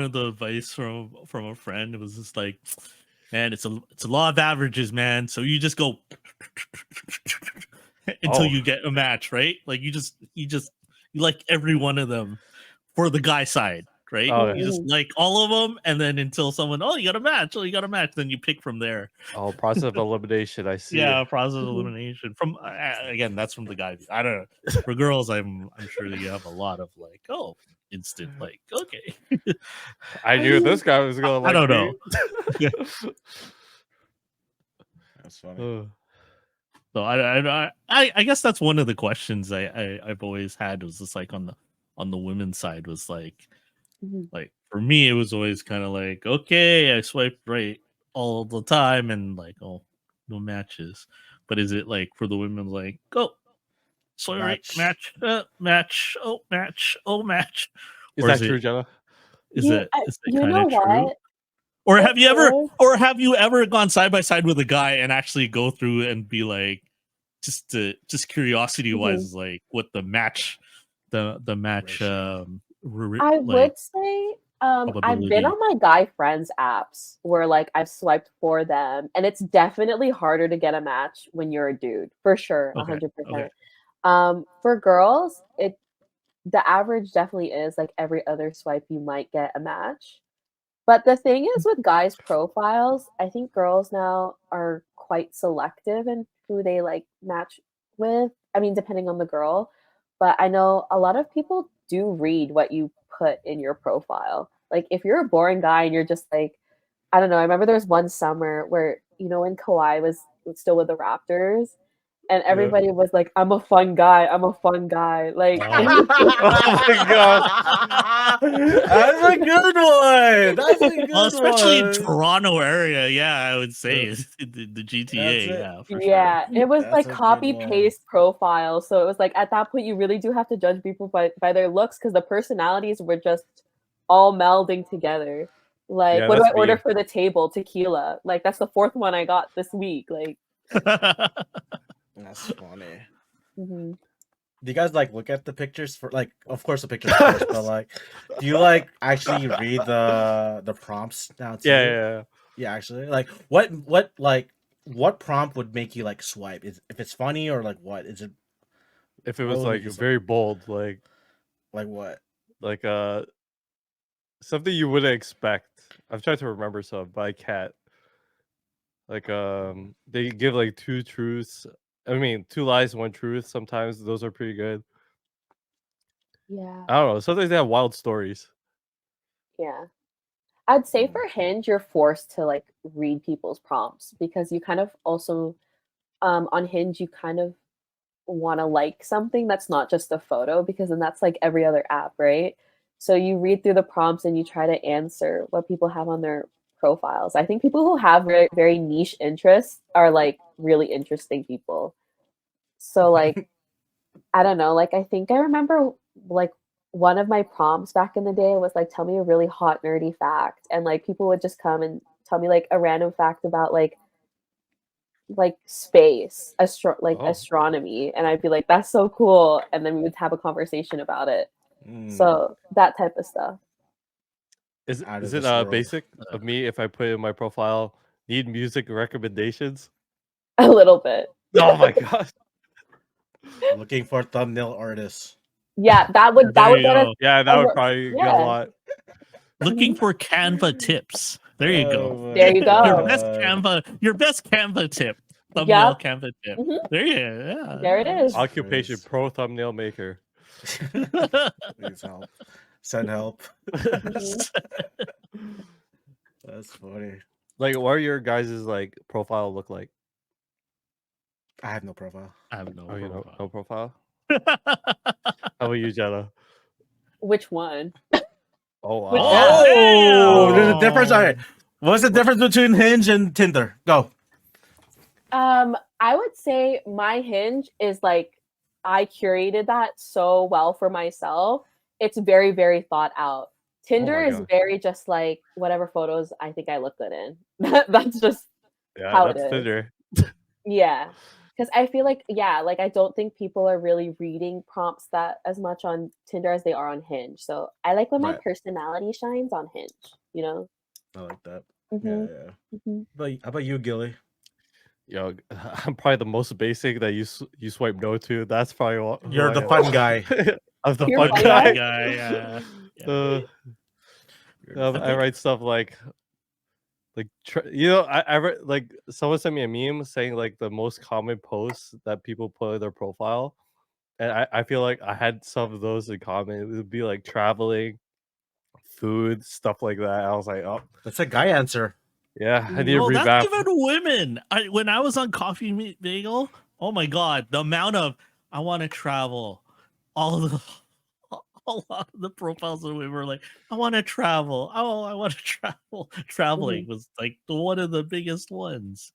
of the advice from a friend. It was just like, man, it's a law of averages, man. So you just go until Oh. you get a match, right? Like you like every one of them for the guy side, right? Oh, You just like all of them, and then until someone, oh, you got a match, then you pick from there. Oh, process of elimination. I see. Yeah, process of Mhm. elimination. From again, that's from the guy. I don't know. For girls, I'm sure that you have a lot of like, oh, instant, like, okay. I knew this guy was gonna I like don't me. know. That's funny. So I guess that's one of the questions I've always had, was just like on the women's side, was like Mhm. like for me it was always kind of like, okay, I swiped right all the time and like, oh, no matches. But is it like for the women, like, go swipe right, match, match, oh match, oh match? Is Or that true, Jenna? Is You- it you kind know of true? what? Or It have you ever is. gone side by side with a guy and actually go through and be like, just curiosity wise, like what the match Ratio. I like would say I've been probability. on my guy friends apps where like I've swiped for them, and it's definitely harder to get a match when you're a dude, for sure, Okay, 100%. For girls, the average definitely is like every other swipe you might get a match. But the thing is with guys' profiles, I think girls now are quite selective in who they like match with. I mean, depending on the girl. But I know a lot of people do read what you put in your profile. Like if you're a boring guy and you're just like, I don't know, I remember there was one summer where, when Kawhi was still with the Raptors, and everybody was like, I'm a fun guy. I'm a fun guy. Like, Oh. Oh my god. That's a good one. That's a good Well, especially in one. Toronto area, yeah, I would say the GTA, That's it. yeah, for yeah, it was That's like a good copy one. paste profile. So it was like at that point you really do have to judge people by their looks, because the personalities were just all melding together. Like, Yeah, what do that's I order me. for the table? Tequila. Like that's the fourth one I got this week. Like, sure. That's funny. mhm. Do you guys like look at the pictures for like? Of course, the pictures first, but like, do you like actually read the prompts now too? Yeah. Yeah, actually, like what prompt would make you like swipe? Is if it's funny or like what is it? If it What was would make like you swipe? very bold, like What? like something you wouldn't expect. I've tried to remember some, but I can't. Like they give like two truths. I mean, two lies, one truth. Sometimes those are pretty good. Yeah, I don't know. Sometimes they have wild stories. yeah. I'd say Mm. for Hinge, you're forced to like read people's prompts, because you kind of also on Hinge you kind of want to like something that's not just a photo, because then that's like every other app, right? So you read through the prompts and you try to answer what people have on their profiles. I think people who have very, very niche interests are like really interesting people. So like I don't know, like I think I remember like one of my prompts back in the day was like, tell me a really hot nerdy fact, and like people would just come and tell me like a random fact about like space, Oh. astronomy, and I'd be like, that's so cool, and then we would have a conversation about it. Mm. So that type of stuff. Is Out is of it this world. basic of me if I put in my profile need music recommendations? A little bit. Oh my god. Looking for thumbnail artists. Yeah, that would There you get us. go. Yeah, that would Over- probably get yeah. a lot. Looking for Canva tips. There you go. Oh my There you go. Your best Canva tip. Thumbnail Yep. Canva tip. Mhm. There you go. There it is. Occupation Nice. pro thumbnail maker. Please help. Send help. Mhm. That's funny. Like, what are your guys' like profile look like? I have no profile. I have no Oh, you know, profile. no profile. How about you, Jenna? Which one? Oh wow. Which Oh, Damn. there's a difference. All right. What's the difference between Hinge and Tinder? Go. I would say my Hinge is like I curated that so well for myself, it's very, very thought out. Tinder is God. very just like whatever photos I think I look good in. That's just Yeah, how it that's is. Tinder. Yeah. Because I feel like, yeah, like I don't think people are really reading prompts that as much on Tinder as they are on Hinge. So I like when my Right. personality shines on Hinge, you know? I like that. Mhm, Yeah. mhm. How about you, Gilly? Yo, I'm probably the most basic that you swipe no to. That's probably what who You're I the am. fun guy. I'm the You're fun fun guy. guy. Yeah. Uh, You're the fun I guy. write stuff like I read, like someone sent me a meme saying like the most common posts that people put in their profile, and I feel like I had some of those in common. It would be like traveling, food, stuff like that. I was like, oh That's a guy answer. yeah, I need to Oh, that's revamp. even women. When I was on Coffee Meet Bagel, oh my god, the amount of I want to travel, all the a lot of the profiles that we were like, I want to travel. Oh, I want to travel. Traveling was like one of the biggest ones.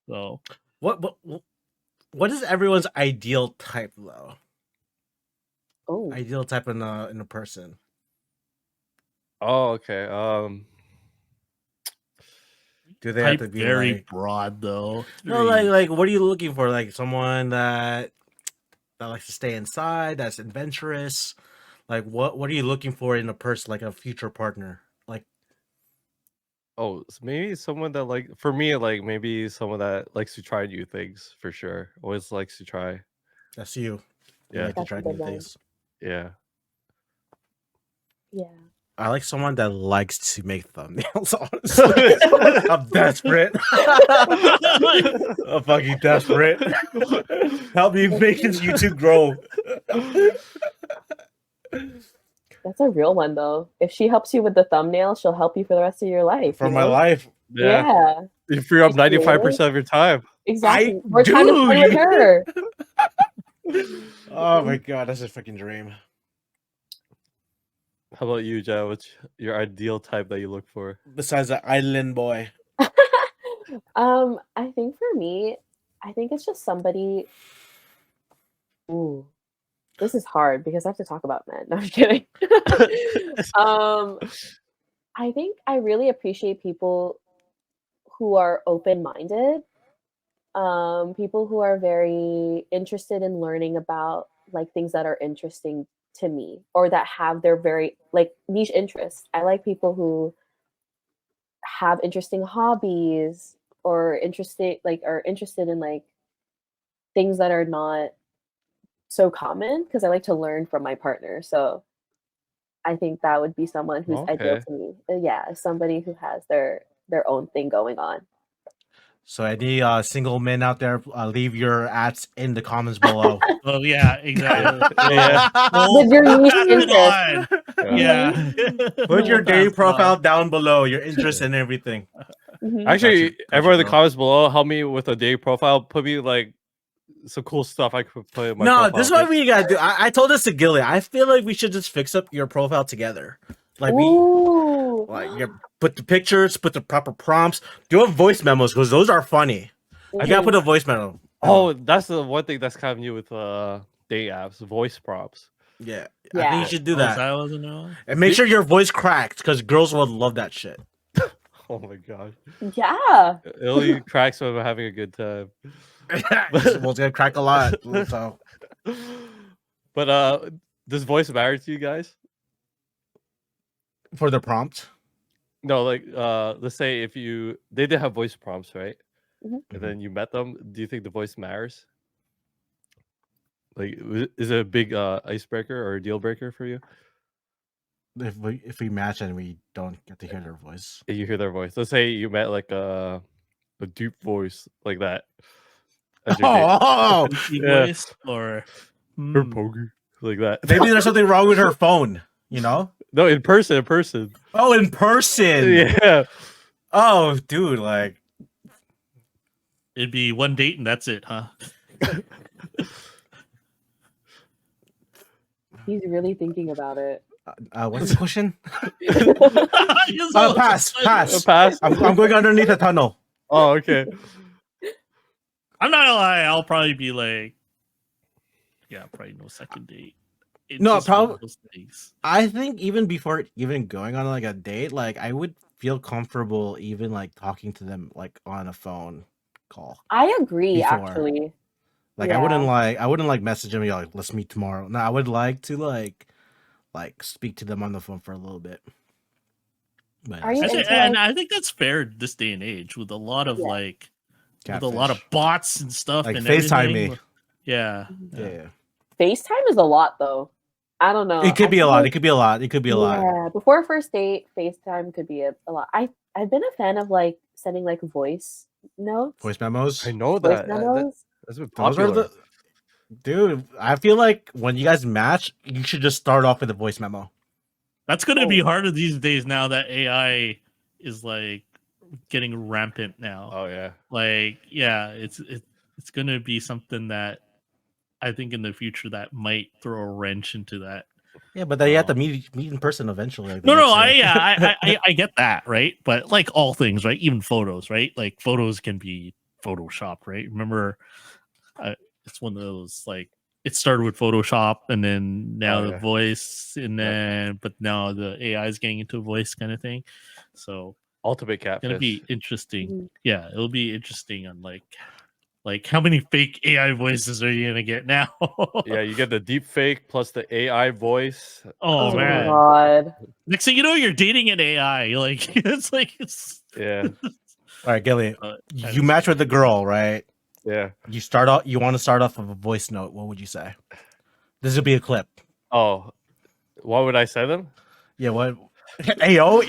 So What is everyone's ideal type though? Oh, Ideal type in a person. Oh, okay. Do they have type to be very like broad though. no, like what are you looking for? Like someone that likes to stay inside, that's adventurous. Like what are you looking for in a person, like a future partner? Like Oh, so maybe someone that like for me, like maybe someone that likes to try new things for sure. Always likes to try. that's you. You Yeah, like to that's try a good new one. things. yeah. Yeah. I like someone that likes to make thumbnails, honestly. I'm desperate. I'm fucking desperate. Help me make this YouTube grow. That's a real one though. If she helps you with the thumbnail, she'll help you for the rest of your life. For you my know? life. Yeah. Yeah, You free up She's creative. 95% of your time. exactly. I We're trying to play with do. her. Oh my god, that's a freaking dream. How about you, Jai? What's your ideal type that you look for? Besides the island boy. I think for me, I think it's just somebody. Ooh, this is hard because I have to talk about men. No, I'm kidding. um, I think I really appreciate people who are open-minded. People who are very interested in learning about like things that are interesting to me or that have their very like niche interests. I like people who have interesting hobbies or interested in like things that are not so common because I like to learn from my partner. So I think that would be someone who's ideal Okay. to me. Yeah, somebody who has their own thing going on. So any single men out there, leave your ads in the comments below. Oh yeah, exactly. Yeah. With your niche pass it interest. on. Yeah. Put your We'll dating pass it profile on. down below, your interest and everything. Mhm. Actually, Gotcha, everyone in the bro. comments below, help me with a dating profile. Put me like some cool stuff I could put in my No, profile. this is what we gotta do. I told this to Gilly. I feel like we should just fix up your profile together. Like Ooh. put the pictures, put the proper prompts, do a voice memos because those are funny. I gotta put a voice memo. Oh, that's the one thing that's kind of new with dating apps, voice prompts. Yeah, I think Yeah. you should do Oh, that. that wasn't new? And make sure your voice cracked because girls will love that shit. Oh my god. Yeah. It only cracks when I'm having a good time. It's gonna crack a lot. So But does voice matter to you guys? for the prompt, No, like let's say if they did have voice prompts, right? Mhm. And then you met them, do you think the voice matters? Like is it a big icebreaker or a deal breaker for you? if we match and we don't get to hear their voice, If you hear their voice. Let's say you met like a deep voice like that. As your date. oh, Freaky Yeah. voice or Her hmm. poker. Like that. maybe there's something wrong with her phone. You know? No, in person. Oh, in person. Yeah. Oh, dude, like It'd be one date and that's it, huh? He's really thinking about it. what's the question? Yes, I was Pass. like- Pass. I'm going underneath a tunnel. Oh, okay. I'm not gonna lie, I'll probably be like, yeah, probably no second date. It's No, just one of prob- those things. I think even before even going on like a date, like I would feel comfortable even like talking to them like on a phone call I agree, before. actually. Like Yeah. I wouldn't like message them, like let's meet tomorrow. No, I would like to like speak to them on the phone for a little bit. But Are you I think, into, and like- I think that's fair this day and age with a lot of Yeah. like with a lot of catfish. bots and stuff Like and FaceTime everything. me. Yeah. Yeah. FaceTime is a lot, though. I don't know. It could I be a feel lot. like- It could be a lot. It could be a lot. Yeah, before a first date, FaceTime could be a lot. I've been a fan of like sending like voice notes, Voice memos. I know voice that. memos. That's been Those are popular. the dude. I feel like when you guys match, you should just start off with a voice memo. That's going to be Oh. harder these days now that AI is like getting rampant now. Oh yeah. Like, yeah, it's going to be something that I think in the future that might throw a wrench into that. Yeah, but then you have to Oh. meet in person eventually. Like the No, next I day. yeah, I get that, right? But like all things, right? Even photos, right? Like photos can be photoshopped, right? Remember, it's one of those like it started with Photoshop, and then now the yeah. voice, and Yep. then but now the AI is getting into a voice kind of thing. So Ultimate it's catfish. gonna be interesting. Mhm. Yeah, it'll be interesting on like how many fake AI voices are you gonna get now? Yeah, you get the deep fake plus the AI voice. Oh Oh my man. god. Next thing you know, you're dating an AI. Like it's Yeah, All right, Gilly, that you is- match with the girl, right? yeah. You start off. You want to start off with a voice note. What would you say? This would be a clip. Oh, what would I say them? Yeah. What? Ayo.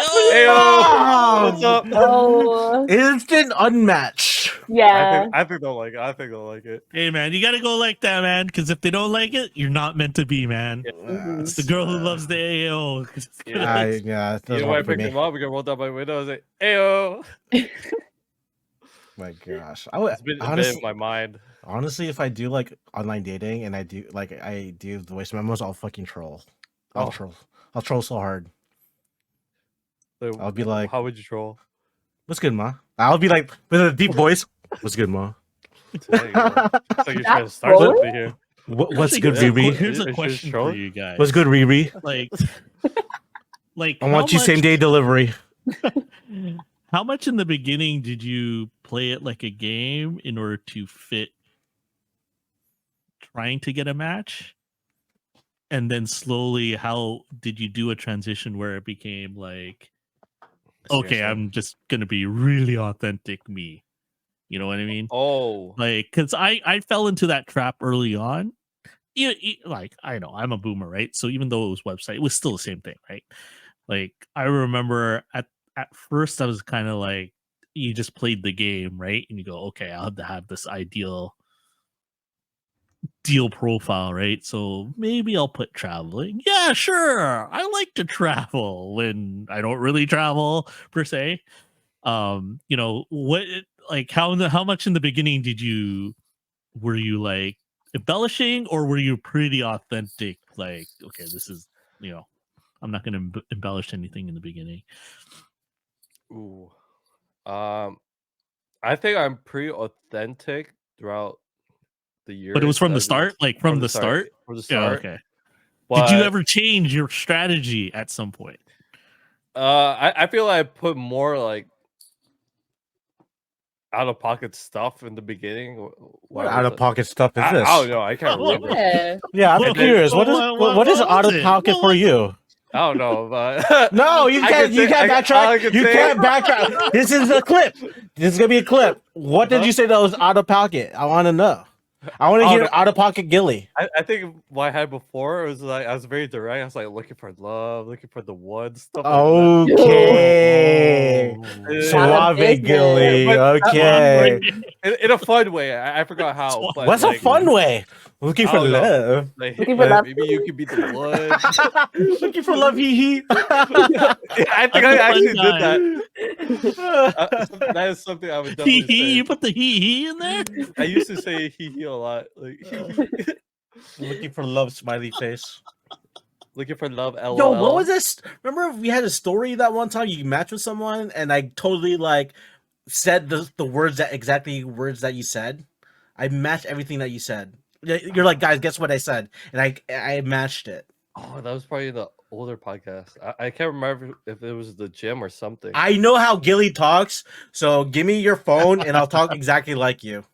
Ayo, what's up? Oh Instant unmatch. yeah. I think they'll like it. I think they'll like it. Hey man, you gotta go like that, man. Because if they don't like it, you're not meant to be, man. Mhm. It's the girl who loves the AO. 'cause it's Yeah. gonna- Yeah. That's You know, when I hard for pick me. them up, we can roll down my window and say, "Ayo." My gosh. I would It's been a bit honestly, in my mind. honestly, if I do like online dating and I do voice memos, I'll fucking troll. I'll Oh. troll. I'll troll so hard. So, I'll be like, "How would you troll?" "What's good, ma?" I'll be like with a deep voice. What's good, ma? There you go. It's like you're trying to That's start trolling? something here. What's Actually, good, here's a Riri? Here's Is a it question for trolling? you guys. What's good, Riri? Like, like I want you same day delivery. How much in the beginning did you play it like a game in order to fit trying to get a match? And then slowly, how did you do a transition where it became like, okay, Seriously. I'm just gonna be really authentic me. You know what I mean? Oh, Like, because I fell into that trap early on. Like, I know I'm a boomer, right? So even though it was website, it was still the same thing, right? Like, I remember at first I was kind of like, you just played the game, right? And you go, okay, I'll have to have this ideal deal profile, right? So maybe I'll put traveling. Yeah, sure. I like to travel when I don't really travel per se. You know, like how much in the beginning were you like embellishing, or were you pretty authentic? Like, okay, this is, you know, I'm not going to embellish anything in the beginning. ooh. I think I'm pretty authentic throughout the years. But it was from the as start, like from the start. From the Yeah, start. okay. But, Did you ever change your strategy at some point? I feel like I put more like out of pocket stuff in the beginning. What out of pocket stuff is this? I don't know. I can't Oh, remember. Yeah. Yeah, I'm Well, curious. What is what what is was out of it? pocket What for was you? I don't know, but No, you I can't. can You say- can't I backtrack. can You say- can't backtrack. This is a clip. This is gonna be a clip. What did Huh? you say that was out of pocket? I want to know. I want to Out hear of- out of pocket Gilly. I think what I had before was like I was very direct. I was like looking for love, looking for the one stuff. like that. Okay, Yeah. suave business. Gilly. But- Okay, In a fun way. I forgot how. What's But what's like, a fun way? Looking for I don't know. love. Like, Looking for love. maybe you could be the one. Looking for love. Hee hee. I think I'm I the actually fun did that. That is something I would Hee definitely hee, you say. put the hee hee in there. I used to say hee hee a lot. Like Looking for love. Smiley face. looking for love. LOL. Yo, what was this? Remember we had a story that one time you matched with someone and I totally like said the words that exactly words that you said. I matched everything that you said You're like, guys, guess what I said, and I matched it. Oh, that was probably the older podcast. I can't remember if it was the gym or something. I know how Gilly talks, so give me your phone and I'll talk exactly like you.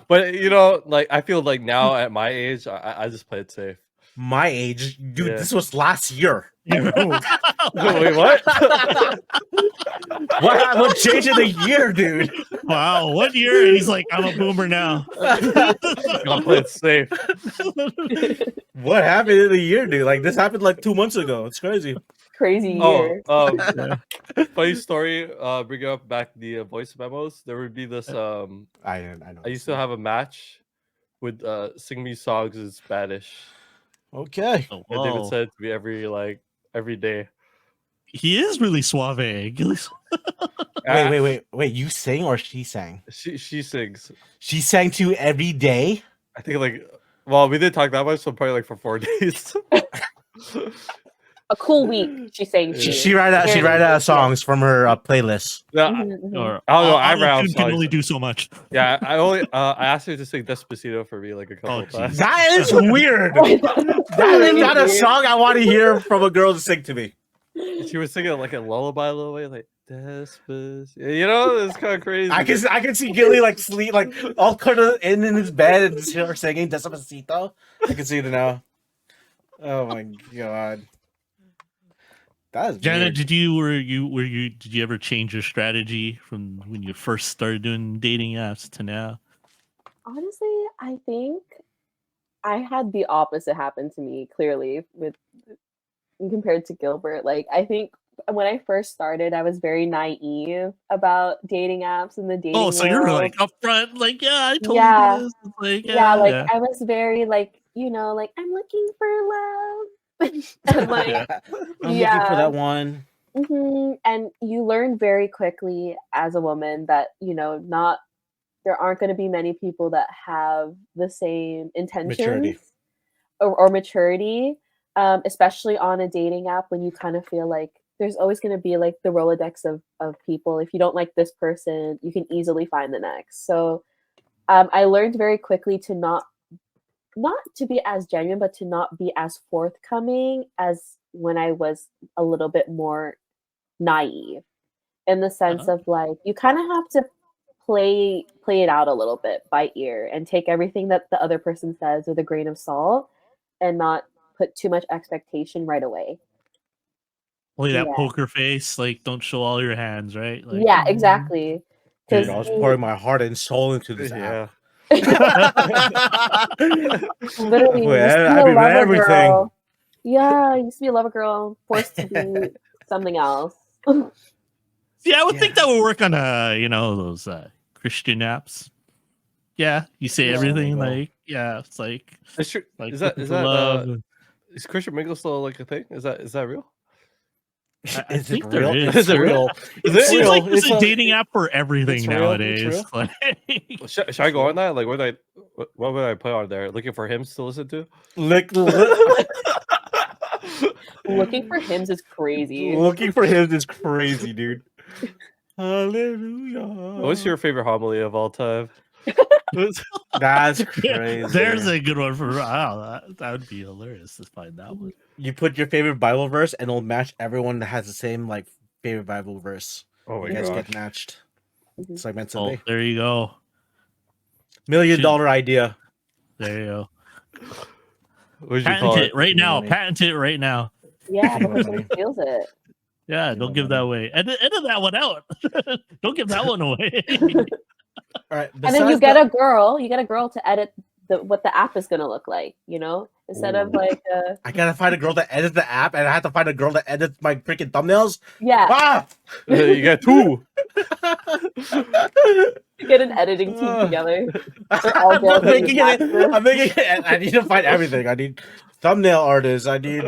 But you know, like I feel like now at my age, I just play it safe. My age, dude, Yeah. this was last year. Wait, what? What changed in a year, dude? Wow, what year? He's like, I'm a boomer now. I'll play it safe. What happened in a year, dude? Like this happened like 2 months ago. It's crazy. Crazy Oh, year. funny story. Bringing up back the voice memos, there would be this. I know. I used to have a match with sing me songs in Spanish, Okay. Oh, and they would whoa. send it to me every day. He is really suave. Gilly's- Wait. You sing or she sang? She sings. She sang to you every day. I think like, well, we didn't talk that much, so probably like for 4 days. A cool week. She's saying She write out songs from her playlist. Yeah, or I don't know, I Auto-Tune ran can songs. only do so much. yeah. I only I asked her to sing Despacito for me like a couple of jeez. times. That is weird. That is not a song I want to hear from a girl to sing to me. She was singing like a lullaby a little way, like Despacito. You know, it's kind of crazy. I can see Gilly like sleep, like all kind of in his bed and just hear her singing Despacito. I can see it now. Oh my god. That is Jana, weird. did you ever change your strategy from when you first started doing dating apps to now? Honestly, I think I had the opposite happen to me clearly with compared to Gilbert. Like I think when I first started, I was very naive about dating apps and the dating. Oh, so you're world. like upfront, like, yeah, I told Yeah. you this. It's like, Yeah, like yeah. I was very like, like I'm looking for love. And like I'm looking yeah. for that one. And you learn very quickly as a woman that not there aren't going to be many people that have the same intentions Maturity. or maturity, especially on a dating app when you kind of feel like there's always going to be like the Rolodex of people. If you don't like this person, you can easily find the next. So I learned very quickly to not to be as genuine, but to not be as forthcoming as when I was a little bit more naive, in the sense of like you kind of have to play it out a little bit by ear and take everything that the other person says with a grain of salt and not put too much expectation right away. Only that yeah. poker face, like, don't show all your hands, right? Like, Yeah, exactly. Dude, 'Cause I was you- pouring my heart and soul into this Yeah. app. Literally, Wait, you used to I be a mean, lover everything. girl. Yeah, I used to be a lover girl, forced to be something else. Yeah, I would think that would work on those Christian apps. Yeah, you say Yeah. everything Well. like, yeah, it's like Is like that looking for love. is Christian Mingle still like a thing? Is that real? I Is think it there real? is. Is it real? Is it Seems real? like there's It's a a- dating app for everything it's real, it's nowadays. real. Like, Should I go on that? Like, what would I put on there? Looking for hymns to listen to? Looking for hymns is crazy. Looking for him is crazy, dude. Hallelujah. What's your favorite homily of all time? That's crazy. there's a good one for that would be hilarious to find that one. You put your favorite Bible verse and it'll match everyone that has the same like favorite Bible verse. Oh my You guys gosh. get matched. Mhm. It's like meant to Oh, be. there you go. $1 million idea. There you go. What would you Patent call it it? right now. Money. Patent it right now. Yeah, Give me because money. someone steals it. Yeah, don't give that away. Edit that one out. Don't give that one away. All right. And then you get a girl to edit what the app is gonna look like, instead of Ooh. like I gotta find a girl that edits the app, and I have to find a girl that edits my freaking thumbnails. yeah, Ah! You got two. get an editing team together. all I'm girls making that it. use I'm making it. I need to find everything. I need thumbnail artist. I need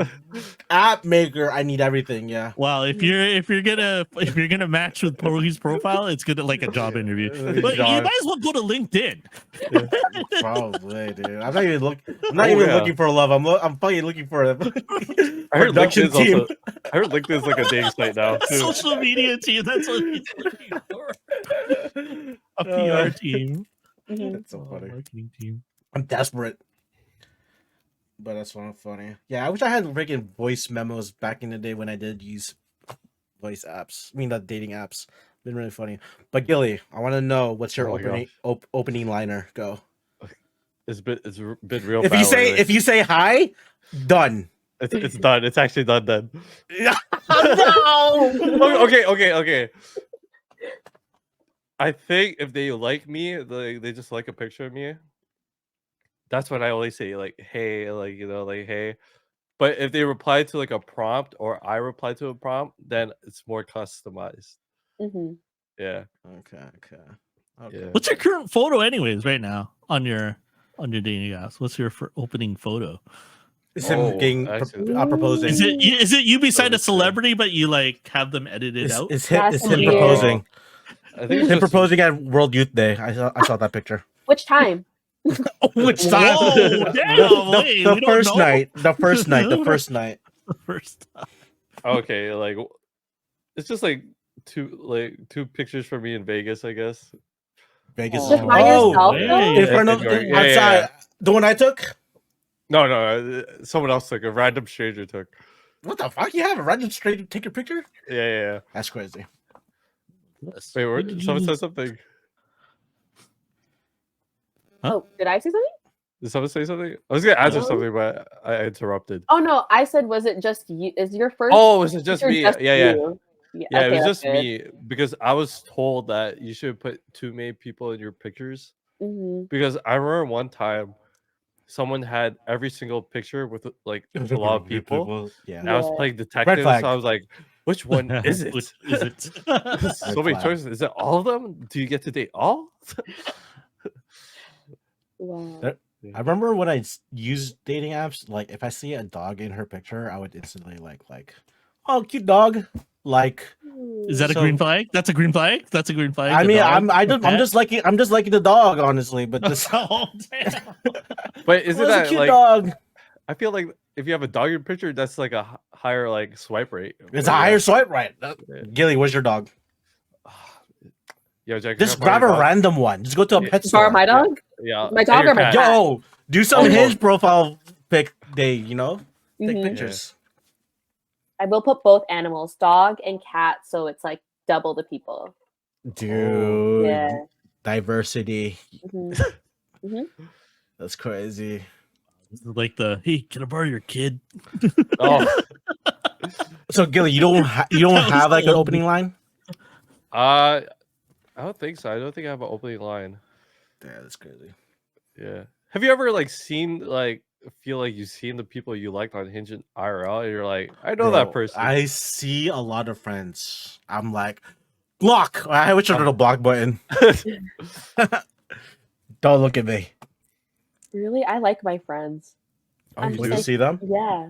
app maker. I need everything. Yeah. Well, if you're gonna match with Porgy's profile, it's gonna like a job interview. But you Job. might as well go to LinkedIn. Probably, dude. I'm not even Yeah. looking for love. I'm fucking looking for a I heard production LinkedIn's team. also. I heard LinkedIn's like a dating site now too. Social media team. That's what he's looking for. A PR team. Mhm. That's so funny. Marketing team. I'm desperate. But that's so funny. Yeah, I wish I had freaking voice memos back in the day when I did use voice apps. I mean, the dating apps. Been really funny. But Gilly, I want to know what's your Oh my opening liner. Go. It's been real. If bad you say lately. hi, done. It's done. It's actually done then. No. Okay. I think if they like me, they just like a picture of me. That's when I always say like, hey, like like hey. But if they reply to like a prompt or I reply to a prompt, then it's more customized. Mhm. Yeah. Okay. Yeah. What's your current photo, anyways, right now on your dating apps? What's your opening photo? It's him getting actually- proposing. Is it you beside a that's good. celebrity, but you like have them edited out? It's him, That's it's him weird. proposing. I think it's Him just- proposing at World Youth Day. I saw that picture. Which time? Which Whoa, time? damn, wait, the we don't first know. night. The first night. The first night. First. Okay, like it's just like two pictures for me in Vegas, I guess. Vegas. Just Oh, by yourself, hey. though? In front of Yeah, outside. The one I took. No, someone else took. A random stranger took. What the fuck? You have a random stranger take your picture? Yeah. That's crazy. Wait, someone said something. Oh, did I say something? Did someone say something? I was gonna answer No. something, but I interrupted. Oh no, I said, was it just you? Is your first? Oh, was it just picture me? just Yeah. you? Yeah, it okay, was that's just good. me because I was told that you should put too many people in your pictures. Mhm. Because I remember one time someone had every single picture with like a lot of people. Yeah. And I was Yeah. playing detective, flag. so I was like, which one is it? Which is it? So many flag. choices. Is it all of them? Do you get to date all? Wow. That- I remember when I used dating apps, like if I see a dog in her picture, I would instantly like, oh, cute dog. Like, Is that a So- green flag? That's a green flag. That's a green flag. I a mean, dog, I'm a just liking the dog, honestly. But pet? this, Oh, damn. But isn't a that cute like? dog? I feel like if you have a dog in your picture, that's like a higher like swipe rate. It's But a higher yeah. swipe, right? Gilly, where's your dog? Yo, Jack, Just can I borrow grab a your dog? random one. Just go to a Yeah. pet store. Borrow my dog? Yeah, My and dog your or my cat. cat? Yo, do some Oh. Hinge profile pic day. Take Mhm. pictures. I will put both animals, dog and cat, so it's like double the people. Dude, Yeah. diversity. Mhm. That's crazy. Like hey, can I borrow your kid? Oh, So Gilly, you don't That have was like an old. opening line? I don't think so. I don't think I have an opening line. Yeah, that's crazy. Yeah. Have you ever like seen like feel like you've seen the people you liked on Hinge in IRL? And you're like, I know that Bro, person. I see a lot of friends. I'm like, block. I wish I had a block button. Don't look at me. Really? I like my friends. Oh, I'm you just do like- see them? Yeah.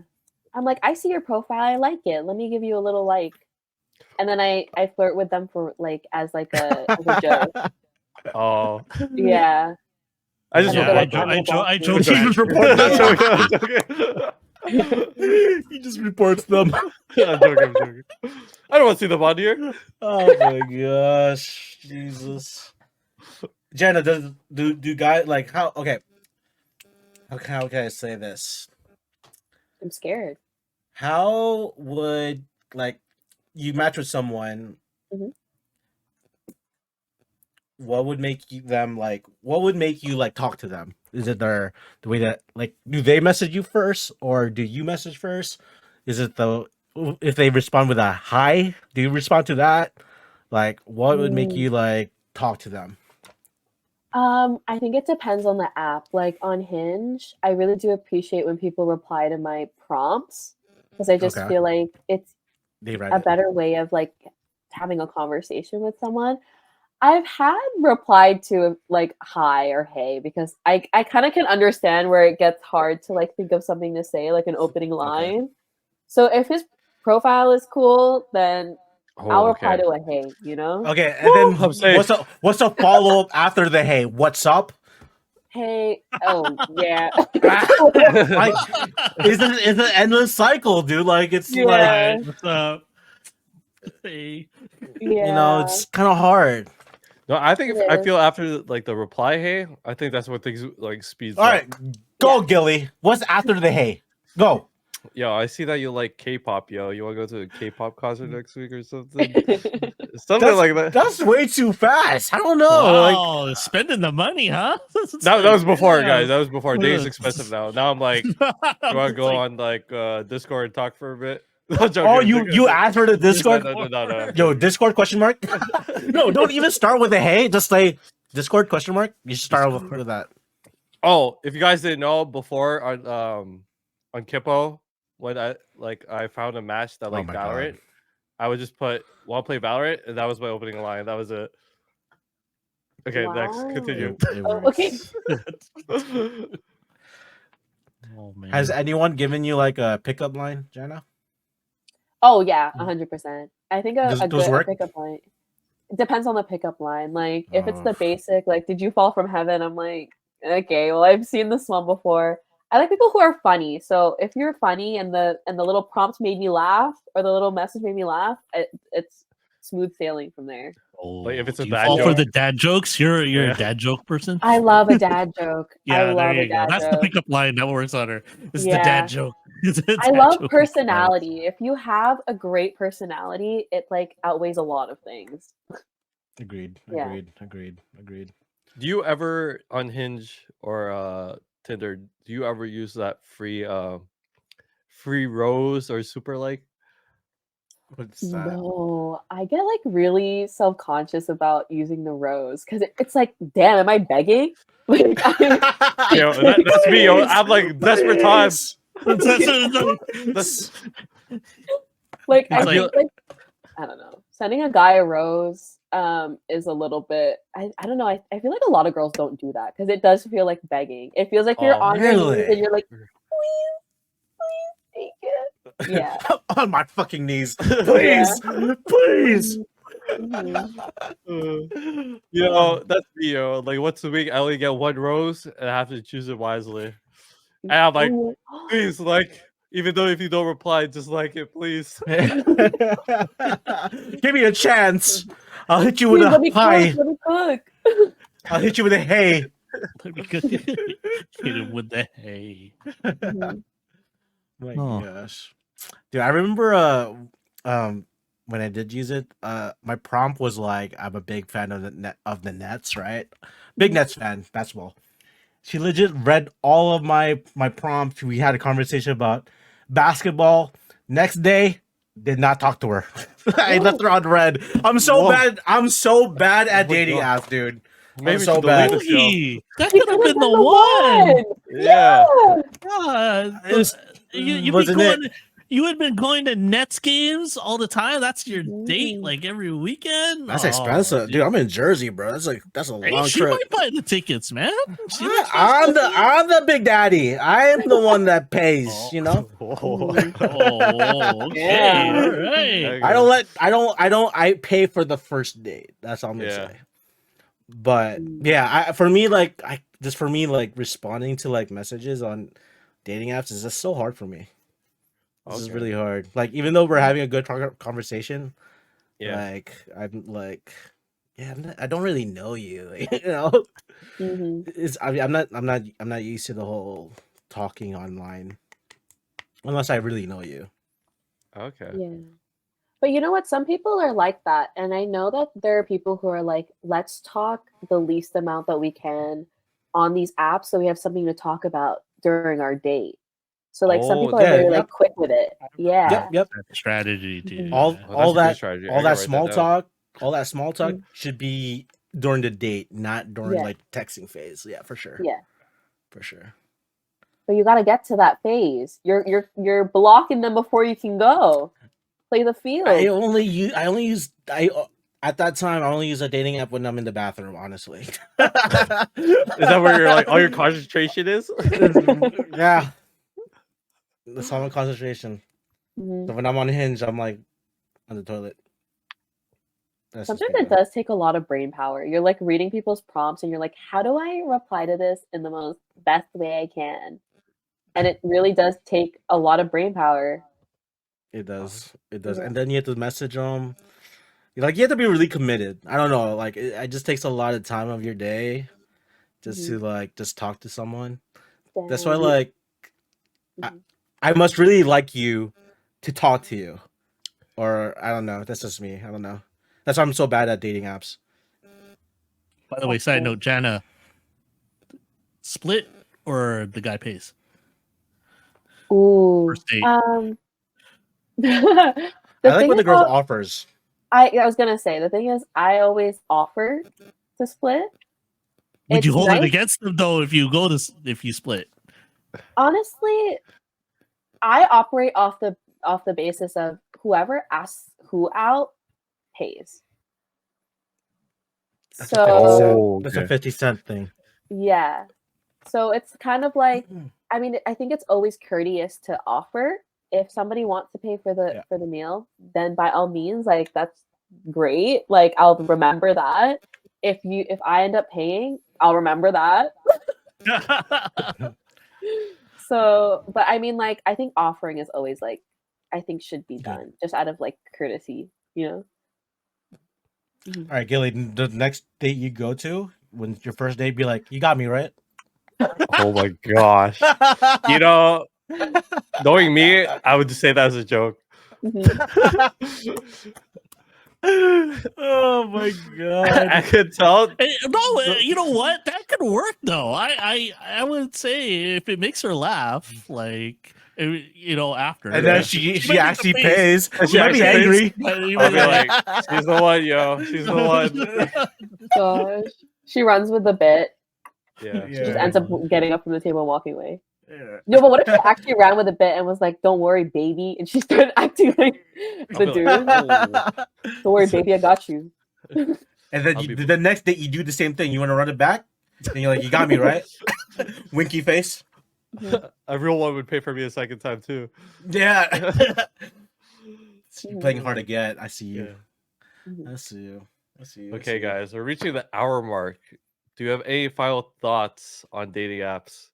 I'm like, I see your profile. I like it. Let me give you a little like. And then I flirt with them for like as a joke. Oh, Yeah. I just Yeah, like, report I'm them. I a joke. He just reports I'm them. joking, I'm joking. He just reports them. I'm joking. I don't want to see them on here. Oh my gosh, Jesus. Jenna, do guys like how? Okay, how can I say this? I'm scared. How would like you match with someone? Mhm. What would make you them like? What would make you like talk to them? Is it the way that like do they message you first or do you message first? Is it if they respond with a hi? Do you respond to that? Like, what would make you like talk to them? I think it depends on the app. Like on Hinge, I really do appreciate when people reply to my prompts because I just Okay. feel like it's They write a it. better way of like having a conversation with someone. I've had replied to like hi or hey because I kind of can understand where it gets hard to like think of something to say, like an opening line. So if his profile is cool, then I'll reply to a hey, you know? Okay, and I'm safe. then what's a follow up after the hey? What's up? Hey, oh yeah. Like, it's an endless cycle, dude. Like it's Yeah. like What's up? Hey. Yeah. it's kind of hard. No, I think It I is. feel after like the reply, hey, I think that's what things like speeds All up. right, go Gilly. What's after the hey? Go. Yo, I see that you like K-pop, yo. You want to go to a K-pop concert next week or something? Something That's, like that. that's way too fast. I don't know. Wow, spending the money, huh? That was before, Yeah. guys. That was before. Days expensive now. Now I'm like, you want to It's go like, on like Discord and talk for a bit? I'm joking, Oh, I'm you joking. asked for the Discord? No. Yo, Discord question mark? No, don't even start with a hey. Just say Discord question mark. You should start with that. Oh, if you guys didn't know, before on Kippo, when I found a match that like my Valorant, God. I would just put want to play Valorant, and that was my opening line. That was it. Okay, next, Wow. continue. It Oh, works. okay. oh man. Has anyone given you like a pickup line, Jenna? Oh yeah, 100%. I think Does a those good work? pickup line. It depends on the pickup line. Like if it's Oh. the basic, like "Did you fall from heaven?" I'm like, okay, well I've seen this one before. I like people who are funny. So if you're funny and the little prompt made me laugh or the little message made me laugh, it's smooth sailing from there. Like, if it's do a you dad fall for joke? the dad jokes? You're Yeah. a dad joke person. I love a dad joke. I Yeah, there love a you go. dad That's the joke. pickup line that works on her. It's the Yeah. dad joke. It's a I dad love joke. personality. If you have a great personality, it like outweighs a lot of things. Agreed. Yeah. Agreed. Do you ever on Hinge or Tinder? Do you ever use that free rose or super like? What's that? No, I get like really self-conscious about using the rose because it's like, damn, am I begging? Like, Yo, that's me. Yo, I'm like desperate times. That's- like It's I like- think like I don't know, sending a guy a rose is a little bit. I don't know. I feel like a lot of girls don't do that because it does feel like begging. It feels like you're Oh, on your knees really? and you're like, please take it. Yeah. On my fucking knees. Please. Please. Mhm. Yo, that's me. Yo, like once a week, I only get one rose, and I have to choose it wisely. And I'm like, Oh, please, like, even though if you don't reply, just like it, please. Give me a chance. I'll hit you with please, a let me hi. cook. Let me cook. I'll hit you with a hey. Let me go hit him with the hay. Mhm. My Oh. gosh. Dude, I remember when I did use it, my prompt was like, I'm a big fan of the Nets, right? Big Nets fan, basketball. She legit read all of my prompts. We had a conversation about basketball. Next day, did not talk to her. I left her on red. I'm so Whoa. bad. I'm so bad at Oh my dating God. apps, dude. Maybe so so bad. delete the show. Really? That He could have could've been the one. Yeah. God, It was- you'd be wasn't it? going. You had been going to Nets games all the time. That's your date, Mhm. like every weekend. That's Oh, expensive, dude. I'm in Jersey, bro. That's a Hey, long she trip. might buy the tickets, man. She likes I'm basketball. the big daddy. I am the one that pays. Oh. You know. Oh, okay, Yeah. all right. I pay for the first date. That's all I'm gonna Yeah. say. But yeah, for me, responding to like messages on dating apps is just so hard for me. This is Okay. really hard. Like, even though we're having a good conversation, Yeah. like I'm like, yeah, I don't really know you. You know, Mhm. I'm not used to the whole talking online unless I really know you. Okay. Yeah. But you know what? Some people are like that. And I know that there are people who are like, let's talk the least amount that we can on these apps so we have something to talk about during our date. So like some Oh, people are yeah, very yep. like quick with it. Yeah. Yep. Strategy, dude. Mhm. All Yeah. Oh, that's a good that strategy. I all gotta that write small down. talk, all that small talk Mm. should be during the date, not during Yeah. like texting phase. Yeah, for sure. Yeah. For sure. But you got to get to that phase. You're blocking them before you can go. Play the field. I only use at that time I only use a dating app when I'm in the bathroom, honestly. Is that where you're like all your concentration is? Yeah. That's all my concentration. Mhm. So when I'm on Hinge, I'm like on the toilet. That's just Sometimes me, it though. does take a lot of brain power. You're like reading people's prompts and you're like, how do I reply to this in the most best way I can? And it really does take a lot of brain power. It does. It does. Yeah. And then you have to message them. Like you have to be really committed. I don't know. Like it just takes a lot of time of your day just to like just talk to someone. That's why Dang. like Mhm. I must really like you to talk to you. Or I don't know. That's just me. I don't know. That's why I'm so bad at dating apps. By the way, side note, Jana, split or the guy pays? Ooh. First date. The I like thing what the girl about- offers. I was gonna say the thing is I always offer to split. Would you It's hold nice. it against them though if you split? Honestly, I operate off the basis of whoever asks who out pays. That's a 50 So cent. Oh, That's a okay. 50-cent thing. yeah. So it's kind of like I mean, I think it's always courteous to offer. If somebody wants to pay for the meal, then by all means, like that's great. Like I'll remember that. If I end up paying, I'll remember that. So, but I mean, like I think offering is always like I think should be done just out of like courtesy, you know. All right, Gilly, the next date you go to, when your first date, be like, you got me, right? Oh my gosh. You know, knowing me, I would just say that as a joke. Mhm. Oh my I could tell. No, you know what? That could work though. I would say if it makes her laugh, like you know, after And then yeah. she might make actually the face. pays. And She might be actually angry. But you I'll might be like, she's the one, yo. She's the one. Gosh, she runs with the bit. Yeah. She just ends up getting up from the table and walking away. Yeah. No, but what if she actually ran with a bit and was like, "Don't worry, baby," and she started acting like I'll the be dude. like, oh. Don't worry, baby, I got you. And then I'll be- the next date you do the same thing. You want to run it back? And you're like, you got me, right? Winky face. A real one would pay for me a second time too. Yeah. You're playing hard to get. I see you. Yeah. I see you. I see you. I see Okay, you. guys, we're reaching the hour mark. Do you have any final thoughts on dating apps?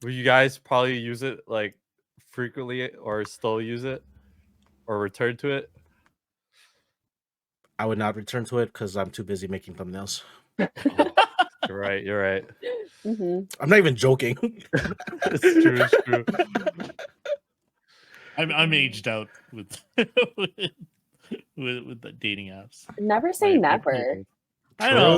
Will you guys probably use it like frequently or still use it or return to it? I would not return to it because I'm too busy making thumbnails. You're right. You're right. Mhm. I'm not even joking. It's true. It's true. I'm aged out with with the dating apps. Never say My never. people. I know.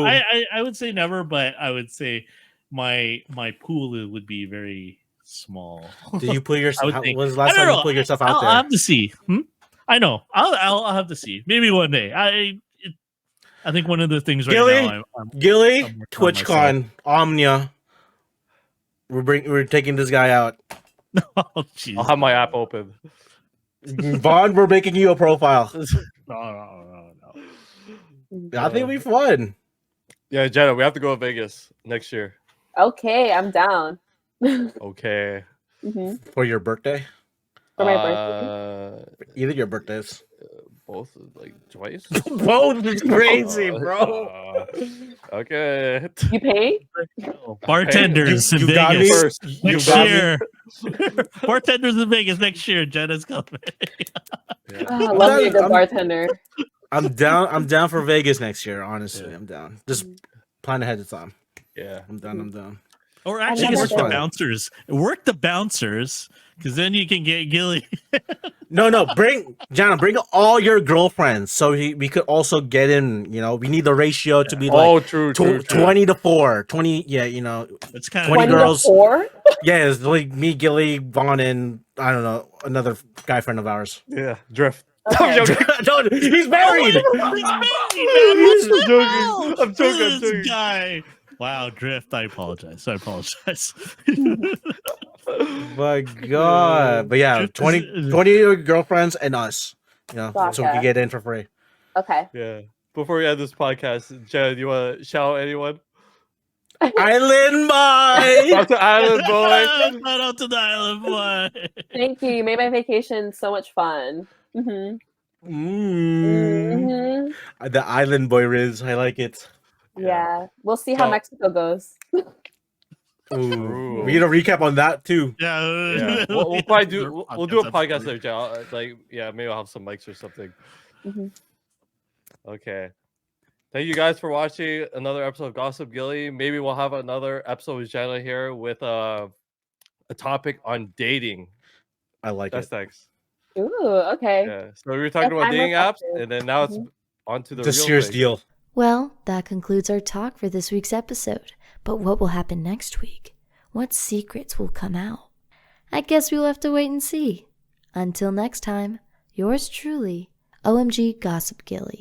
True. I would say never, but I would say my pool would be very small. Did you put yourself? would think- When was the last I don't time you know. put yourself out I'll there? have to see. I know. I'll have to see. Maybe one day. I think one of the things right Gilly? now. Gilly, I'm working on TwitchCon, Omnia. We're taking this guy out. Oh, jeez. I'll have my app open. Vaughn, we're making you a profile. No. I think it'll be fun. Yeah, Jenna, we have to go to Vegas next year. Okay, I'm down. Okay. Mhm. For your birthday. For my birthday. Either your birthdays. Both like twice. Both is crazy, bro. Okay. You pay? Bartenders You in got me. Vegas First, You next got me. year. Bartenders in Vegas next year. Jenna's coming. Yeah. Oh, love me a good I'm- bartender. I'm down. I'm down for Vegas next year. Honestly, Yeah. I'm down. Just plan ahead of time. Yeah. I'm down. I'm down. Or I actually, never work the did. bouncers. Work the bouncers, because then you can get Gilly. No. Bring Jana. Bring all your girlfriends, so we could also get in. You know, we need the ratio to be like Oh, true. 20-4. 20. Yeah, you know. It's kind 20 of 20 to girls. 4? Yeah, it's like me, Gilly, Vaughn, and I don't know, another guy friend of ours. Yeah. Drift. Okay. Don't, he's married. I'm joking. I'm This joking. guy. Wow, Drift. I apologize. My God. But yeah, Drift 20 is- 20 of your girlfriends and us. You know, so we Gotcha. can get in for free. Okay. Yeah. Before we end this podcast, Jenna, do you want to shout out anyone? Island boy. Shout to Island Boy. Shout out to the Island Boy. Thank you. You made my vacation so much fun. Mhm. Mm. Mhm. The Island boy Riz. I like it. Yeah. We'll see how So- Mexico goes. Ooh. We need a recap on that too. Yeah, Yeah. We'll probably do. We'll do a podcast there, Jenna. Like, yeah, maybe I'll have some mics or something. Mhm. Okay. Thank you guys for watching another episode of Gossip Gilly. Maybe we'll have another episode with Jenna here with a topic on dating. I like That's it. next. Ooh, okay. Yeah. So we were talking about I'm dating apps, reflective. and then now it's Mhm. on to the It's a real serious thing. deal. Well, that concludes our talk for this week's episode. But what will happen next week? What secrets will come out? I guess we'll have to wait and see. Until next time, yours truly, OMG Gossip Gilly.